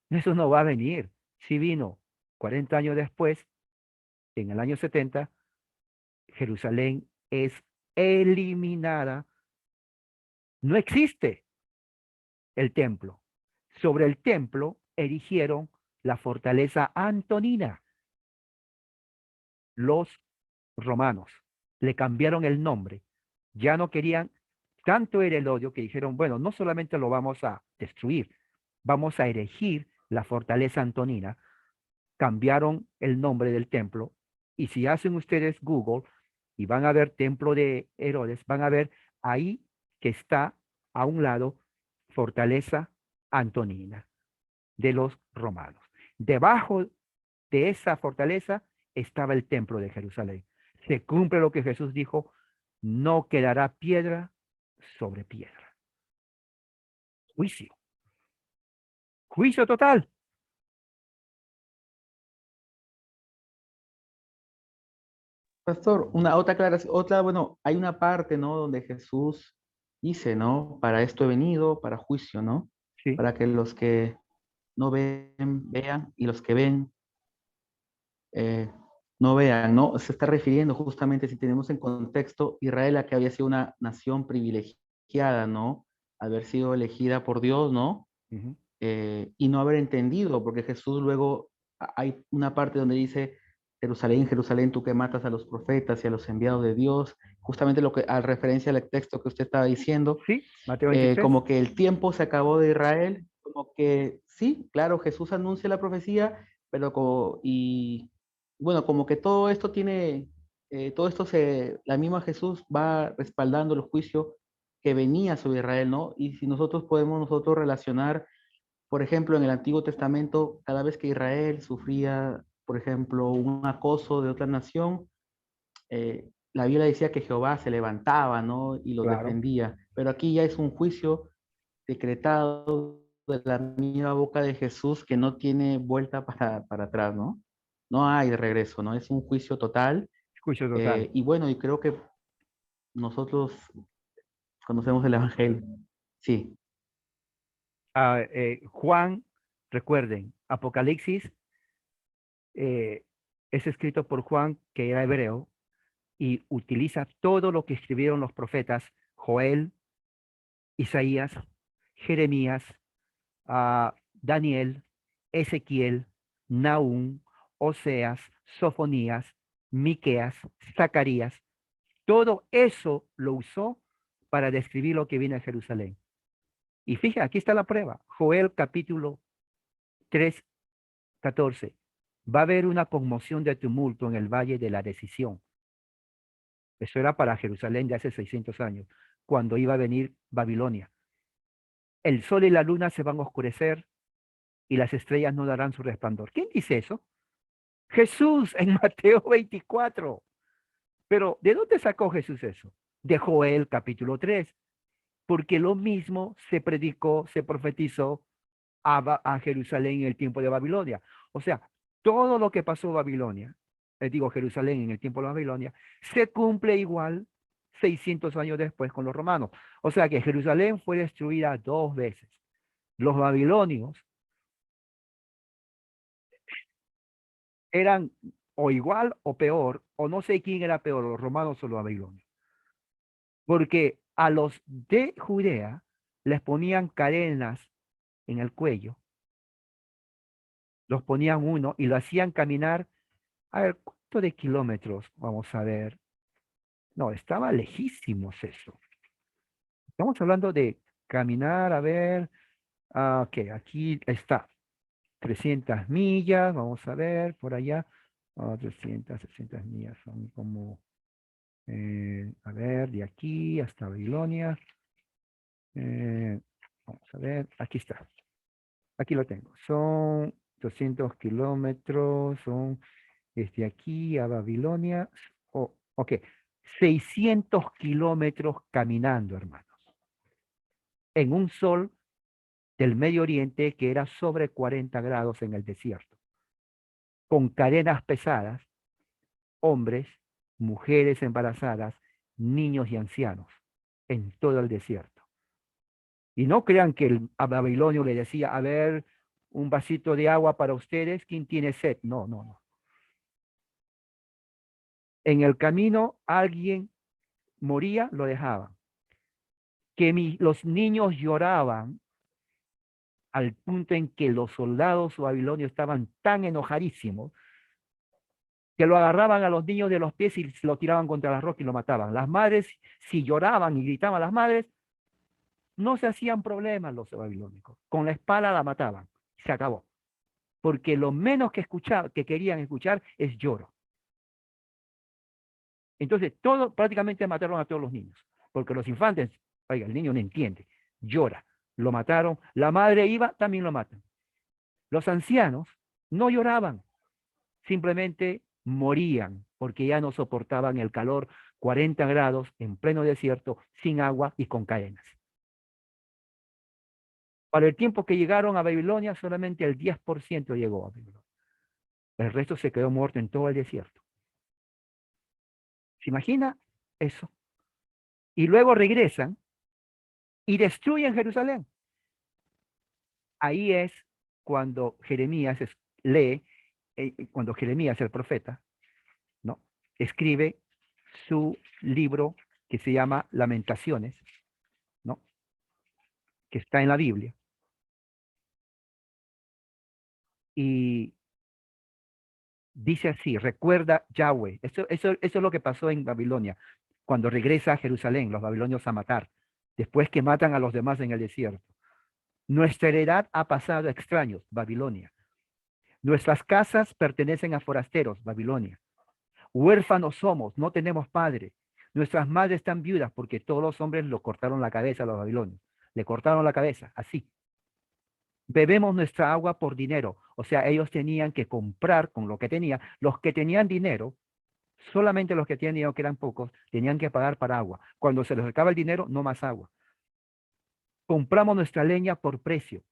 Eso no va a venir. Si vino 40 años después, en el año 70, Jerusalén es eliminada. No existe el templo. Sobre el templo erigieron la fortaleza antonina. Los romanos le cambiaron el nombre. Ya no querían, tanto era el odio que dijeron, bueno, no solamente lo vamos a destruir, vamos a erigir la fortaleza antonina. Cambiaron el nombre del templo. Y si hacen ustedes Google y van a ver templo de Herodes, van a ver ahí que está a un lado fortaleza antonina de los romanos. Debajo de esa fortaleza estaba el templo de Jerusalén. Se cumple lo que Jesús dijo, no quedará piedra sobre piedra. Juicio. Juicio total. Pastor, una otra aclaración, otra, bueno, hay una parte, ¿no? Donde Jesús dice, ¿no? Para esto he venido, para juicio, ¿no? Sí. Para que los que no ven, vean, y los que ven, eh, no vean, ¿no? Se está refiriendo justamente, si tenemos en contexto, Israel, a que había sido una nación privilegiada, ¿no? Haber sido elegida por Dios, ¿no? Ujú. Y no haber entendido, porque Jesús luego, hay una parte donde dice, Jerusalén, Jerusalén, tú que matas a los profetas y a los enviados de Dios, justamente lo que, a referencia al texto que usted estaba diciendo, Sí, Mateo 23. como que el tiempo se acabó de Israel, como que sí, claro, Jesús anuncia la profecía, pero como, y bueno, como que todo esto tiene, todo esto la misma Jesús va respaldando el juicio que venía sobre Israel, ¿no? Y si nosotros podemos nosotros relacionar, por ejemplo, en el Antiguo Testamento, cada vez que Israel sufría, por ejemplo, un acoso de otra nación, la Biblia decía que Jehová se levantaba, ¿no? Y los Claro. defendía. Pero aquí ya es un juicio decretado de la misma boca de Jesús que no tiene vuelta para atrás, ¿no? No hay de regreso, ¿no? Es un juicio total. Juicio total. Y bueno, y creo que nosotros conocemos el Evangelio. Sí, Juan, recuerden, Apocalipsis eh, es escrito por Juan, que era hebreo, y utiliza todo lo que escribieron los profetas Joel, Isaías, Jeremías, Daniel, Ezequiel, Nahum, Oseas, Sofonías, Miqueas, Zacarías. Todo eso lo usó para describir lo que viene a Jerusalén. Y fíjate, aquí está la prueba. Joel capítulo 3, 14. Va a haber una conmoción de tumulto en el valle de la decisión. Eso era para Jerusalén de hace 600 años, cuando iba a venir Babilonia. El sol y la luna se van a oscurecer y las estrellas no darán su resplandor. ¿Quién dice eso? Jesús en Mateo 24. Pero ¿de dónde sacó Jesús eso? De Joel capítulo 3. Porque lo mismo se predicó, se profetizó a Jerusalén en el tiempo de Babilonia. O sea, todo lo que pasó en Babilonia, digo Jerusalén en el tiempo de Babilonia, se cumple igual 600 años después con los romanos. O sea que Jerusalén fue destruida 2 veces. Los babilonios eran o igual o peor, o no sé quién era peor, los romanos o los babilonios. Porque a los de Judea les ponían cadenas en el cuello, los ponían uno y lo hacían caminar. A ver, ¿cuánto de kilómetros? Vamos a ver. No, estaba lejísimos eso. Estamos hablando de caminar, a ver. Ok, aquí está. 300 millas, vamos a ver, por allá. 300, 600 millas son como, a ver, de aquí hasta Babilonia. Vamos a ver, aquí está. Aquí lo tengo. Son 200 kilómetros, son desde aquí a Babilonia. Oh, ok, 600 kilómetros caminando, hermanos. En un sol del Medio Oriente que era sobre 40 grados en el desierto. Con cadenas pesadas, hombres, mujeres embarazadas, niños y ancianos, en todo el desierto. Y no crean que a Babilonio le decía, a ver, un vasito de agua para ustedes, ¿quién tiene sed? No, no, no. En el camino alguien moría, lo dejaban. Que los niños lloraban al punto en que los soldados babilonios estaban tan enojadísimos que lo agarraban a los niños de los pies y lo tiraban contra la roca y lo mataban. Las madres, si lloraban y gritaban las madres, no se hacían problemas los babilónicos. Con la espada la mataban. Se acabó. Porque lo menos que querían escuchar es lloro. Entonces, prácticamente mataron a todos los niños. Porque los infantes, oiga, el niño no entiende, llora. Lo mataron. La madre iba, también lo matan. Los ancianos no lloraban, simplemente morían porque ya no soportaban el calor, 40 grados en pleno desierto, sin agua y con cadenas. Para el tiempo que llegaron a Babilonia, solamente el 10% llegó a Babilonia. El resto se quedó muerto en todo el desierto. ¿Se imagina eso? Y luego regresan y destruyen Jerusalén. Ahí es cuando Jeremías lee, cuando Jeremías, el profeta, ¿no?, escribe su libro que se llama Lamentaciones, ¿no?, que está en la Biblia. Y dice así, recuerda Yahweh. Eso es lo que pasó en Babilonia, cuando regresa a Jerusalén, los babilonios a matar, después que matan a los demás en el desierto. Nuestra heredad ha pasado a extraños, Babilonia. Nuestras casas pertenecen a forasteros, Babilonia. Huérfanos somos, no tenemos padre. Nuestras madres están viudas porque todos los hombres lo cortaron la cabeza a los babilonios. Le cortaron la cabeza, así. Bebemos nuestra agua por dinero. O sea, ellos tenían que comprar con lo que tenían. Los que tenían dinero, solamente los que tenían dinero, que eran pocos, tenían que pagar para agua. Cuando se les acaba el dinero, no más agua. Compramos nuestra leña por precio.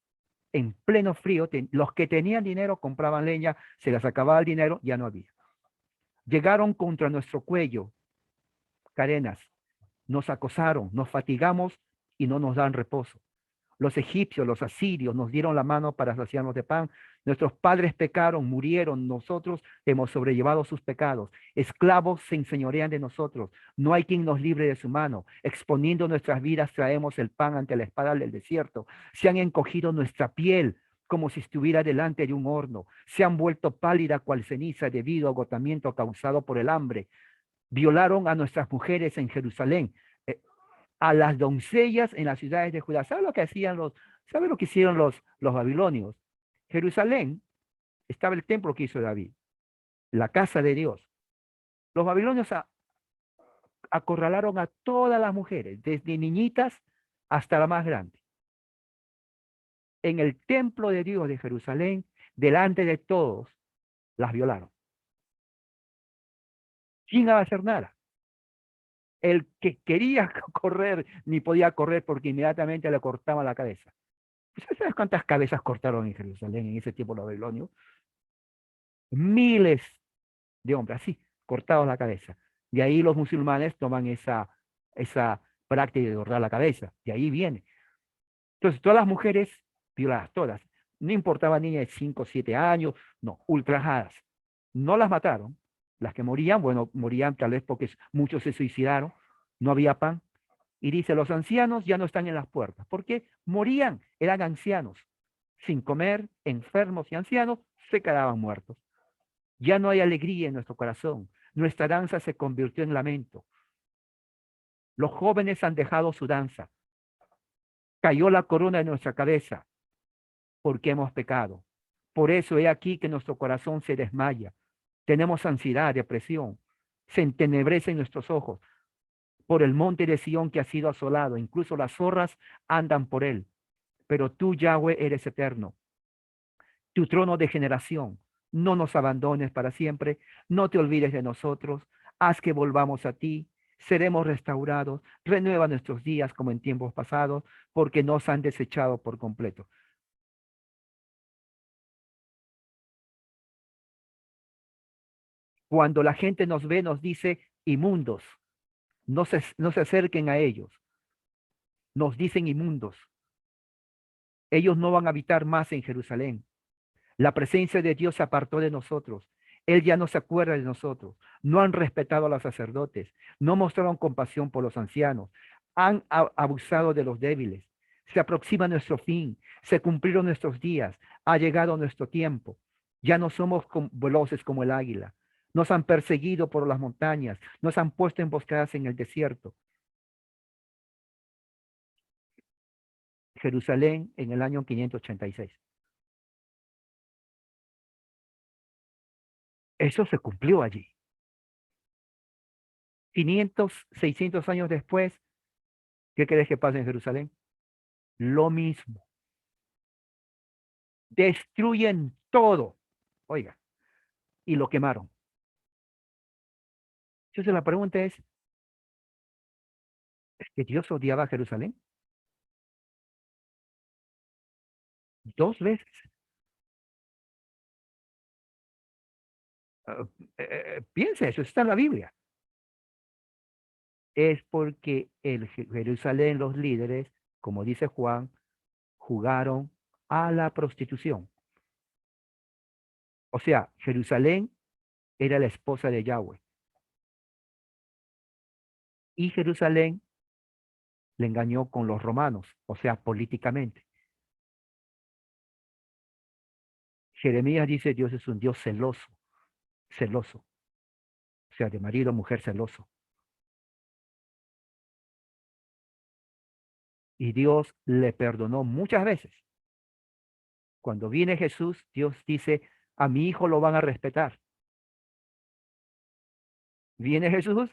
En pleno frío, los que tenían dinero compraban leña, se les acababa el dinero, ya no había. Llegaron contra nuestro cuello cadenas, nos acosaron, nos fatigamos y no nos dan reposo. Los egipcios, los asirios nos dieron la mano para saciarnos de pan. Nuestros padres pecaron, murieron. Nosotros hemos sobrellevado sus pecados. Esclavos se enseñorean de nosotros. No hay quien nos libre de su mano. Exponiendo nuestras vidas traemos el pan ante la espada del desierto. Se han encogido nuestra piel como si estuviera delante de un horno. Se han vuelto pálida cual ceniza debido a agotamiento causado por el hambre. Violaron a nuestras mujeres en Jerusalén. a las doncellas en las ciudades de Judá. ¿Sabe lo que hacían sabe lo que hicieron los babilonios? Jerusalén estaba el templo que hizo David, la casa de Dios. Los babilonios acorralaron a todas las mujeres, desde niñitas hasta la más grande. En el templo de Dios de Jerusalén, delante de todos, las violaron. ¿Quién iba a hacer nada? El que quería correr ni podía correr porque inmediatamente le cortaban la cabeza. ¿Sabes cuántas cabezas cortaron en Jerusalén en ese tiempo los babilonios? Miles de hombres, así, cortados la cabeza. De ahí los musulmanes toman esa práctica de cortar la cabeza. De ahí viene. Entonces, todas las mujeres violadas, todas. No importaba niñas de 5 o 7 años, no, ultrajadas. No las mataron. Las que morían, bueno, morían tal vez porque muchos se suicidaron, no había pan. Y dice, los ancianos ya no están en las puertas. ¿Por qué? Morían, eran ancianos. Sin comer, enfermos y ancianos, se quedaban muertos. Ya no hay alegría en nuestro corazón. Nuestra danza se convirtió en lamento. Los jóvenes han dejado su danza. Cayó la corona de nuestra cabeza porque hemos pecado. Por eso he aquí que nuestro corazón se desmaya. Tenemos ansiedad, depresión. Se entenebrecen nuestros ojos por el monte de Sión que ha sido asolado. Incluso las zorras andan por él. Pero tú, Yahweh, eres eterno. Tu trono de generación. No nos abandones para siempre. No te olvides de nosotros. Haz que volvamos a ti. Seremos restaurados. Renueva nuestros días como en tiempos pasados, porque nos han desechado por completo. Cuando la gente nos ve, nos dice inmundos. No se acerquen a ellos. Nos dicen inmundos. Ellos no van a habitar más en Jerusalén. La presencia de Dios se apartó de nosotros. Él ya no se acuerda de nosotros. No han respetado a los sacerdotes. No mostraron compasión por los ancianos. Han abusado de los débiles. Se aproxima nuestro fin. Se cumplieron nuestros días. Ha llegado nuestro tiempo. Ya no somos veloces como el águila. Nos han perseguido por las montañas. Nos han puesto emboscadas en el desierto. Jerusalén en el año 586. Eso se cumplió allí. 500, 600 años después, ¿qué crees que pasa en Jerusalén? Lo mismo. Destruyen todo. Oiga, y lo quemaron. Entonces la pregunta ¿es que Dios odiaba a Jerusalén? 2 veces. Uh, piensa, eso está en la Biblia. Es porque el Jerusalén, los líderes, como dice Juan, jugaron a la prostitución. O sea, Jerusalén era la esposa de Yahweh. Y Jerusalén le engañó con los romanos, o sea, políticamente. Jeremías dice, Dios es un Dios celoso, celoso. O sea, de marido, mujer celoso. Y Dios le perdonó muchas veces. Cuando viene Jesús, Dios dice, a mi hijo lo van a respetar. Viene Jesús,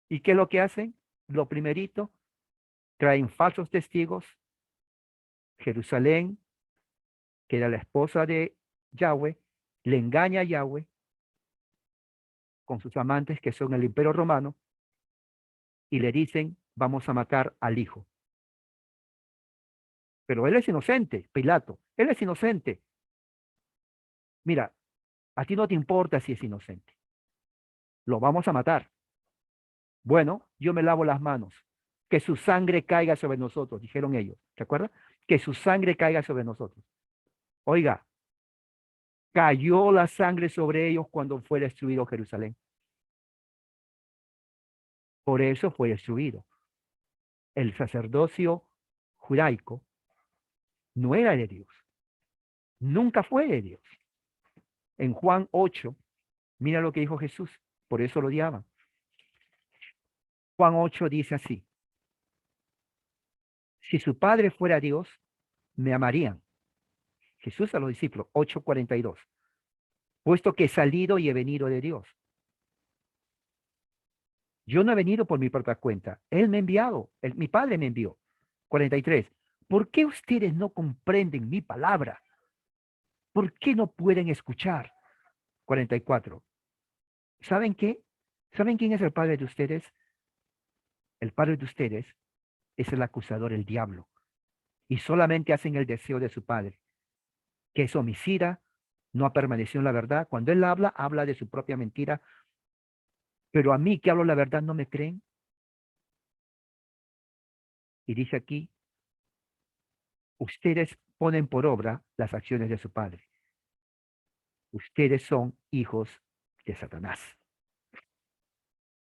¿y qué es lo que hacen? Lo primerito, traen falsos testigos. Jerusalén, que era la esposa de Yahweh, le engaña a Yahweh con sus amantes que son el imperio romano y le dicen, vamos a matar al hijo. Pero él es inocente, Pilato, él es inocente. Mira, a ti no te importa si es inocente. Lo vamos a matar. Bueno, yo me lavo las manos. Que su sangre caiga sobre nosotros, dijeron ellos. ¿Se acuerdan? Que su sangre caiga sobre nosotros. Oiga, cayó la sangre sobre ellos cuando fue destruido Jerusalén. Por eso fue destruido. El sacerdocio judaico no era de Dios. Nunca fue de Dios. En Juan 8, mira lo que dijo Jesús. Por eso lo odiaban. Juan 8 dice así. Si su padre fuera Dios, me amarían. Jesús a los discípulos, 8:42. Puesto que he salido y he venido de Dios. Yo no he venido por mi propia cuenta. Él me ha enviado. Mi padre me envió. 43. ¿Por qué ustedes no comprenden mi palabra? ¿Por qué no pueden escuchar? 44. ¿Saben qué? ¿Saben quién es el padre de ustedes? El padre de ustedes es el acusador, el diablo. Y solamente hacen el deseo de su padre, que es homicida, no ha permanecido en la verdad. Cuando él habla, habla de su propia mentira. Pero a mí que hablo la verdad no me creen. Y dice aquí, ustedes ponen por obra las acciones de su padre. Ustedes son hijos de Satanás.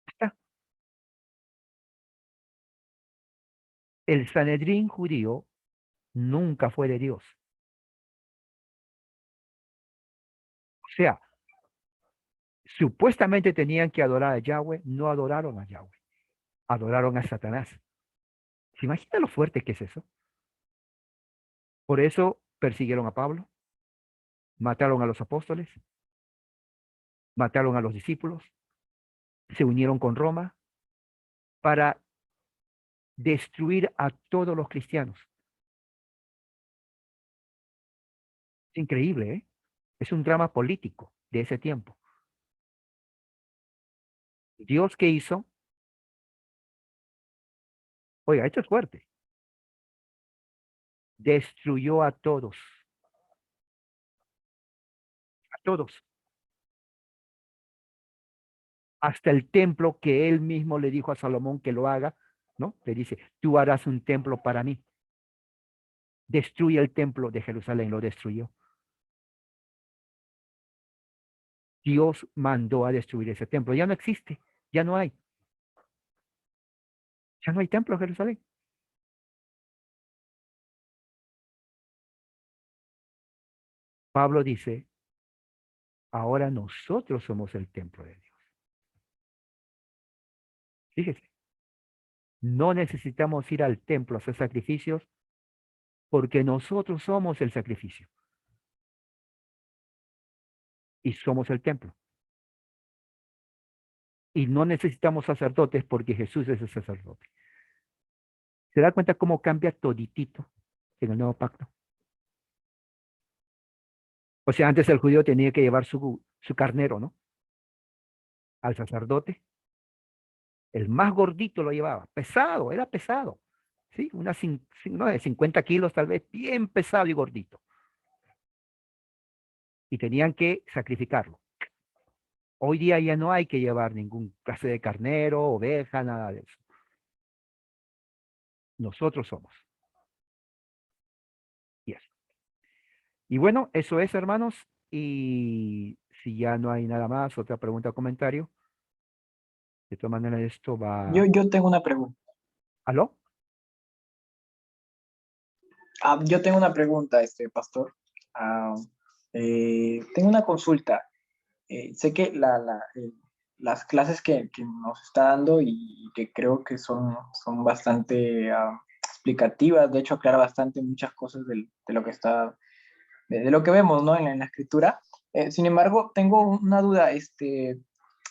Está. El Sanedrín judío nunca fue de Dios. O sea, supuestamente tenían que adorar a Yahweh, no adoraron a Yahweh, adoraron a Satanás. ¿Se imagina lo fuerte que es eso? Por eso persiguieron a Pablo, mataron a los apóstoles, mataron a los discípulos, se unieron con Roma para destruir a todos los cristianos. Es increíble, ¿eh? Es un drama político de ese tiempo. Dios, ¿qué hizo? Oiga, esto es fuerte. Destruyó a todos, hasta el templo que él mismo le dijo a Salomón que lo haga, ¿no? Le dice, tú harás un templo para mí. Destruye el templo de Jerusalén, lo destruyó. Dios mandó a destruir ese templo. Ya no existe, ya no hay. Ya no hay templo en Jerusalén. Pablo dice, ahora nosotros somos el templo de Dios. Fíjese, no necesitamos ir al templo a hacer sacrificios porque nosotros somos el sacrificio y somos el templo. Y no necesitamos sacerdotes porque Jesús es el sacerdote. ¿Se da cuenta cómo cambia toditito en el nuevo pacto? O sea, antes el judío tenía que llevar su carnero, ¿no? Al sacerdote. El más gordito lo llevaba. Pesado, era pesado. ¿Sí? No, de 50 kilos tal vez, bien pesado y gordito. Y tenían que sacrificarlo. Hoy día ya no hay que llevar ningún clase de carnero, oveja, nada de eso. Nosotros somos. Y eso. Y bueno, eso es, hermanos. Y si ya no hay nada más, otra pregunta o comentario, de todas maneras esto va... Yo tengo una pregunta. ¿Aló? Yo tengo una pregunta, pastor. Ah, tengo una consulta. Sé que las clases que nos está dando y que creo que son bastante explicativas, de hecho aclara bastante muchas cosas de lo que está, de lo que vemos, ¿no? En la escritura. Sin embargo, tengo una duda.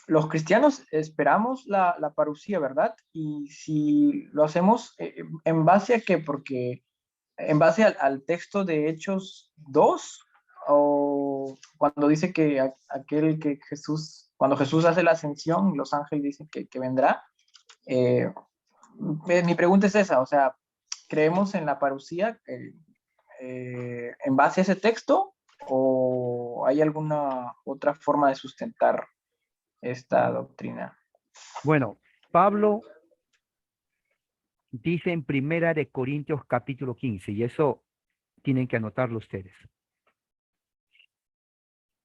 Los cristianos esperamos la parucía, ¿verdad? Y si lo hacemos, ¿en base a qué? Porque en base al texto de Hechos 2 o cuando dice que aquel que Jesús, cuando Jesús hace la ascensión, los ángeles dicen que vendrá. Eh, Mi pregunta es esa, o sea, ¿creemos en la parucía en base a ese texto o hay alguna otra forma de sustentar esta doctrina? Bueno, Pablo dice en Primera de Corintios capítulo 15, y eso tienen que anotarlo ustedes.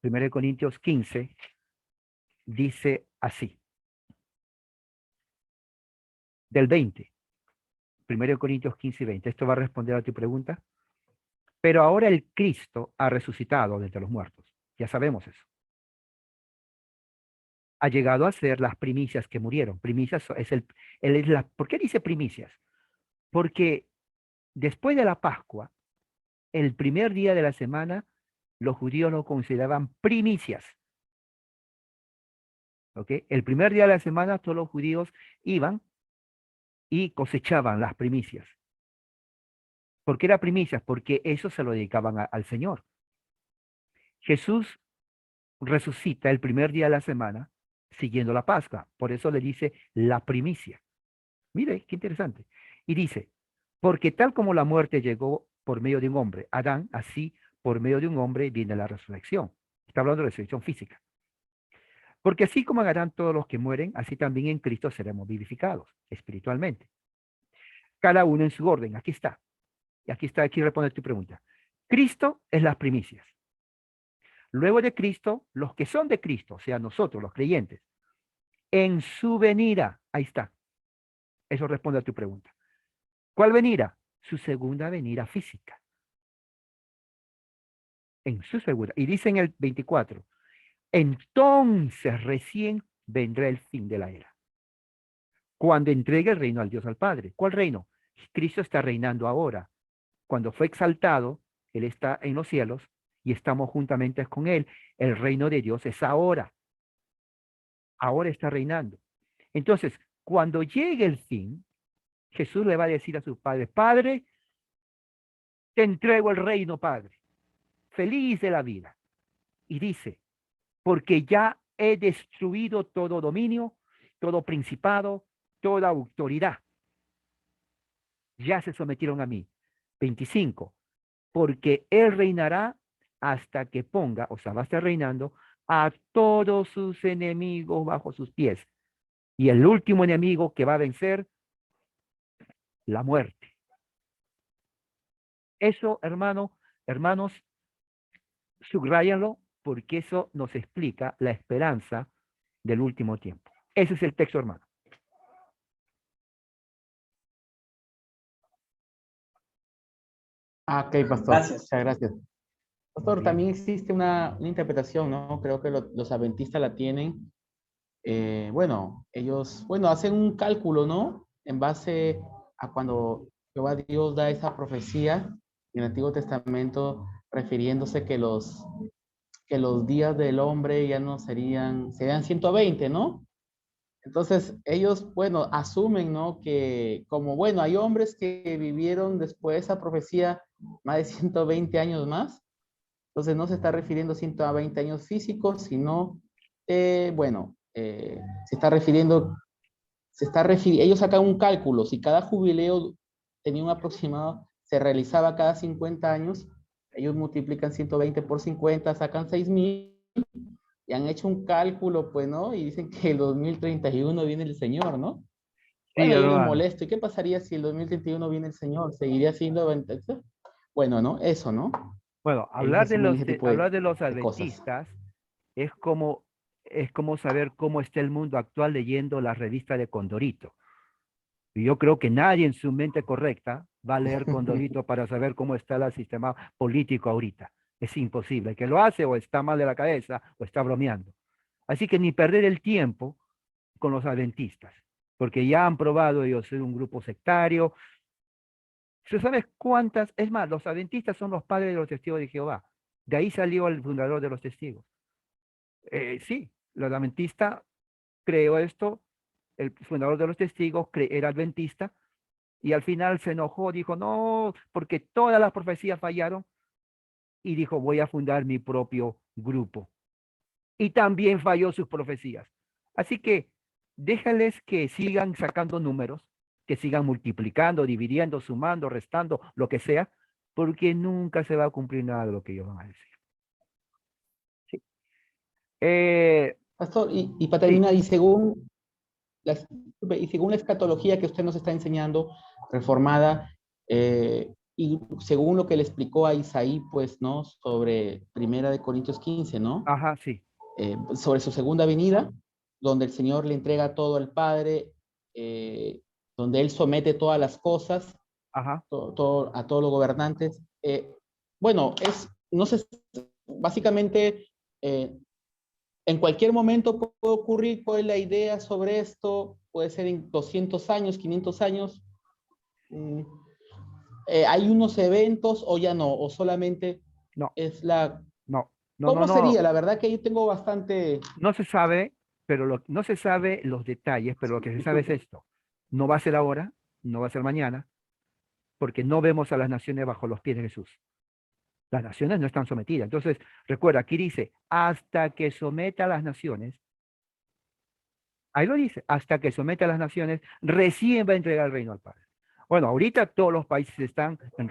Primera de Corintios 15 dice así, del 20. Primera de Corintios 15 y 20. Esto va a responder a tu pregunta. Pero ahora el Cristo ha resucitado de entre los muertos. Ya sabemos eso. Ha llegado a ser las primicias que murieron. Primicias es él es la, ¿por qué dice primicias? Porque Después de la Pascua, el primer día de la semana, los judíos lo consideraban primicias. ¿Ok? El primer día de la semana, todos los judíos iban y cosechaban las primicias. ¿Por qué era primicias? Porque eso se lo dedicaban al Señor. Jesús resucita el primer día de la semana siguiendo la Pascua. Por eso le dice la primicia. Mire, qué interesante. Y dice, porque tal como la muerte llegó por medio de un hombre, Adán, así por medio de un hombre viene la resurrección. Está hablando de resurrección física. Porque así como en Adán todos los que mueren, así también en Cristo seremos vivificados espiritualmente. Cada uno en su orden. Aquí está. Y aquí responde tu pregunta. Cristo es las primicias. Luego de Cristo, los que son de Cristo, o sea, nosotros, los creyentes, en su venida, ahí está. Eso responde a tu pregunta. ¿Cuál venida? Su segunda venida física. En su segunda. Y dice en el 24, entonces recién vendrá el fin de la era. Cuando entregue el reino al Dios al Padre. ¿Cuál reino? Cristo está reinando ahora. Cuando fue exaltado, Él está en los cielos y estamos juntamente con Él. El reino de Dios es ahora. Ahora está reinando. Entonces, cuando llegue el fin, Jesús le va a decir a su Padre, Padre, te entrego el reino, Padre, feliz de la vida. Y dice, porque ya he destruido todo dominio, todo principado, toda autoridad. Ya se sometieron a mí. 25, porque Él reinará hasta que ponga, o sea, va a estar reinando a todos sus enemigos bajo sus pies. Y el último enemigo que va a vencer, la muerte. Eso, hermanos, subráyanlo porque eso nos explica la esperanza del último tiempo. Ese es el texto, hermano. Ah, ok, pastor. Gracias. Muchas gracias. Pastor, Bien. también existe una interpretación, ¿no? Creo que los adventistas la tienen. Bueno, ellos, bueno, hacen un cálculo, ¿no? En base a cuando Jehová Dios da esa profecía en el Antiguo Testamento, refiriéndose que los días del hombre ya no serían 120, ¿no? Entonces, ellos, bueno, asumen, ¿no? Que como, bueno, hay hombres que vivieron después de esa profecía más de 120 años más. Entonces, no se está refiriendo a 120 años físicos, sino, bueno, ellos sacan un cálculo. Si cada jubileo tenía un aproximado, se realizaba cada 50 años, ellos multiplican 120 por 50, sacan 6,000 y han hecho un cálculo, pues, ¿no? Y dicen que el 2031 viene el Señor, ¿no? Sí, Bueno, yo les hermano. molesto. ¿Y qué pasaría si el 2031 viene el Señor? ¿Seguiría siendo 20? Bueno, ¿no? Eso, ¿no? Bueno, Ellos asumen ese tipo hablar de los de cosas. adventistas es como saber cómo está el mundo actual leyendo la revista de Condorito. Y yo creo que nadie en su mente correcta va a leer Condorito para saber cómo está el sistema político ahorita. Es imposible. El que lo hace o está mal de la cabeza o está bromeando. Así que ni perder el tiempo con los adventistas, porque ya han probado ellos ser un grupo sectario. ¿Se sabes cuántas? Es más, los adventistas son los padres de los testigos de Jehová. De ahí salió el fundador de los testigos. Sí, los adventistas creó esto, el fundador de los testigos era adventista y al final se enojó, dijo, no, porque todas las profecías fallaron y dijo, voy a fundar mi propio grupo. Y también falló sus profecías. Así que déjales que sigan sacando números, que sigan multiplicando, dividiendo, sumando, restando, lo que sea, porque nunca se va a cumplir nada de lo que ellos van a decir. Sí. Pastor, y para Sí. terminar, y según la escatología que usted nos está enseñando, reformada, y según lo que le explicó a Isaí, pues, ¿no? Sobre 1 Corintios 15, ¿no? Ajá, sí. Sobre su segunda venida, donde el Señor le entrega todo al Padre, donde Él somete todas las cosas, Ajá. a todos los gobernantes. Bueno, no sé, básicamente, en cualquier momento puede ocurrir, pues, la idea sobre esto, puede ser en 200 años, 500 años. ¿Hay unos eventos o ya no? ¿O solamente No, es la... no, ¿Cómo sería? no, La verdad que yo tengo bastante... no se sabe, pero no se sabe los detalles, pero lo que se sabe es esto. No va a ser ahora, no va a ser mañana, porque no vemos a las naciones bajo los pies de Jesús. Las naciones no están sometidas. Entonces, recuerda, aquí dice, hasta que someta a las naciones, ahí lo dice, hasta que someta a las naciones, recién va a entregar el reino al Padre. Bueno, ahorita todos los países están en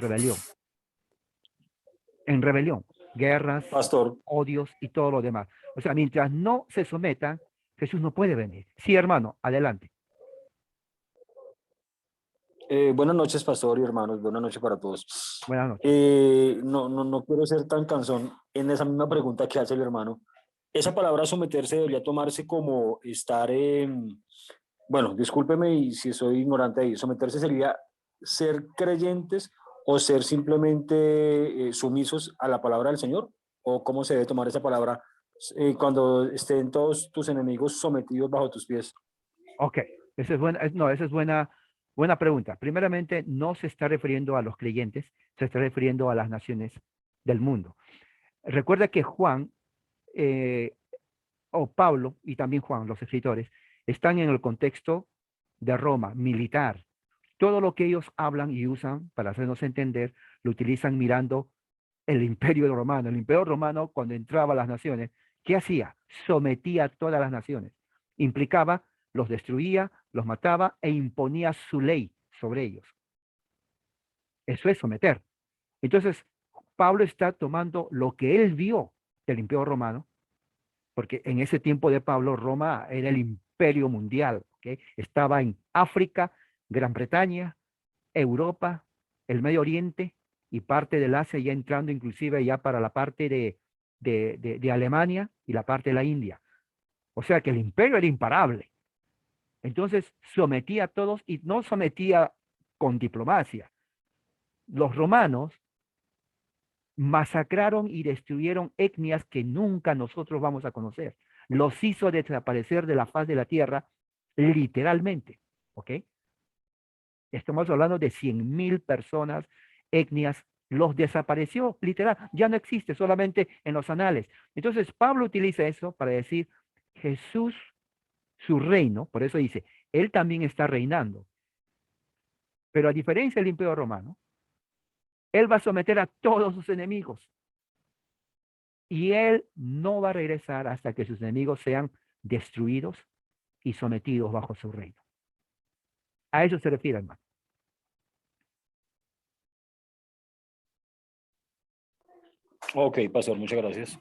rebelión, guerras, Pastor, odios y todo lo demás. O sea, mientras no se sometan, Jesús no puede venir. Sí, hermano, adelante. buenas noches, pastor y hermanos, buenas noches para todos. Buenas noches. No quiero ser tan cansón en esa misma pregunta que hace el hermano. Esa palabra someterse debería tomarse como estar en, bueno, discúlpeme y si soy ignorante ahí, someterse sería ser creyentes o ser simplemente sumisos a la palabra del Señor, o cómo se debe tomar esa palabra cuando estén todos tus enemigos sometidos bajo tus pies. Ok, esa es buena, no, esa es buena pregunta. Primeramente, no se está refiriendo a los creyentes, se está refiriendo a las naciones del mundo. Recuerda que Juan, eh, o Pablo y también Juan, los escritores, están en el contexto de Roma, militar. Todo lo que ellos hablan y usan para hacernos entender, lo utilizan mirando el imperio romano. El imperio romano, cuando entraba a las naciones, ¿qué hacía? Sometía a todas las naciones. Implicaba, los destruía, los mataba e imponía su ley sobre ellos. Eso es someter. Entonces, Pablo está tomando lo que él vio del imperio romano, porque en ese tiempo de Pablo, Roma era el imperio mundial, ¿okay? Estaba en África, Gran Bretaña, Europa, el Medio Oriente y parte del Asia, ya entrando inclusive ya para la parte de Alemania y la parte de la India. O sea que el imperio era imparable. Entonces sometía a todos y no sometía con diplomacia. Los romanos masacraron y destruyeron etnias que nunca nosotros vamos a conocer. Los hizo desaparecer de la faz de la tierra literalmente. ¿Ok? Estamos hablando de 100.000 personas, etnias, los desapareció, literal, ya no existe, solamente en los anales. Entonces, Pablo utiliza eso para decir, Jesús, su reino, por eso dice, él también está reinando. Pero a diferencia del imperio romano, él va a someter a todos sus enemigos. Y él no va a regresar hasta que sus enemigos sean destruidos y sometidos bajo su reino. A eso se refiere, hermano. Ok, pastor, muchas gracias.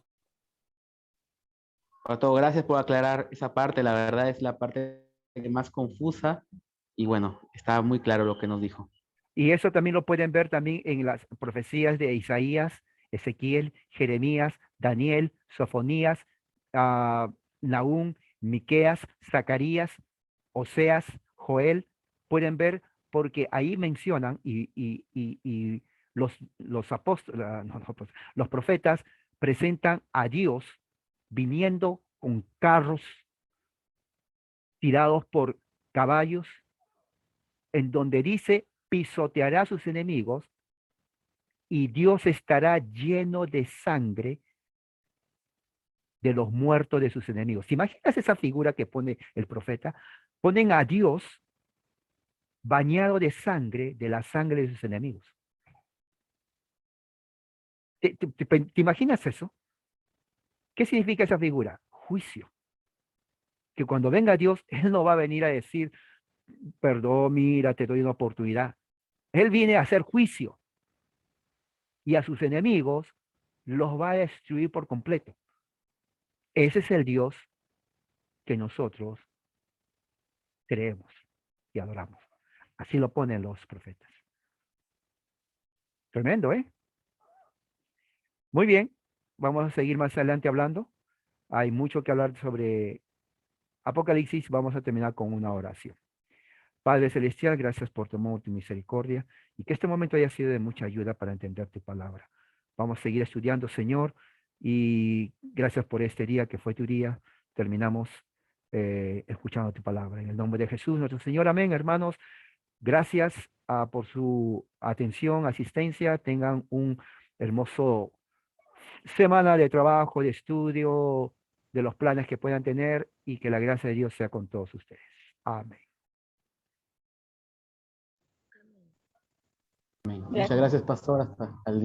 Pato, gracias por aclarar esa parte. La verdad es la parte más confusa. Y bueno, está muy claro lo que nos dijo. Y eso también lo pueden ver también en las profecías de Isaías, Ezequiel, Jeremías, Daniel, Sofonías, Nahum, Miqueas, Zacarías, Oseas, Joel. Pueden ver porque ahí mencionan y los apóstoles, no, los profetas presentan a Dios viniendo con carros tirados por caballos, en donde dice, pisoteará a sus enemigos y Dios estará lleno de sangre de los muertos de sus enemigos. ¿Te imaginas esa figura que pone el profeta? Ponen a Dios bañado de sangre, de la sangre de sus enemigos. ¿Te imaginas eso? ¿Qué significa esa figura? Juicio. Que cuando venga Dios, Él no va a venir a decir, perdón, mira, te doy una oportunidad. Él viene a hacer juicio y a sus enemigos los va a destruir por completo. Ese es el Dios que nosotros creemos y adoramos. Así lo ponen los profetas. Tremendo, ¿eh? Muy bien, vamos a seguir más adelante hablando. Hay mucho que hablar sobre Apocalipsis. Vamos a terminar con una oración. Padre Celestial, gracias por tu amor, tu misericordia, y que este momento haya sido de mucha ayuda para entender tu palabra. Vamos a seguir estudiando, Señor, y gracias por este día que fue tu día. Terminamos escuchando tu palabra. En el nombre de Jesús, nuestro Señor, amén, hermanos. Gracias por su atención, asistencia. Tengan un hermoso semana de trabajo, de estudio, de los planes que puedan tener y que la gracia de Dios sea con todos ustedes. Amén. Muchas gracias, pastor. Hasta el día.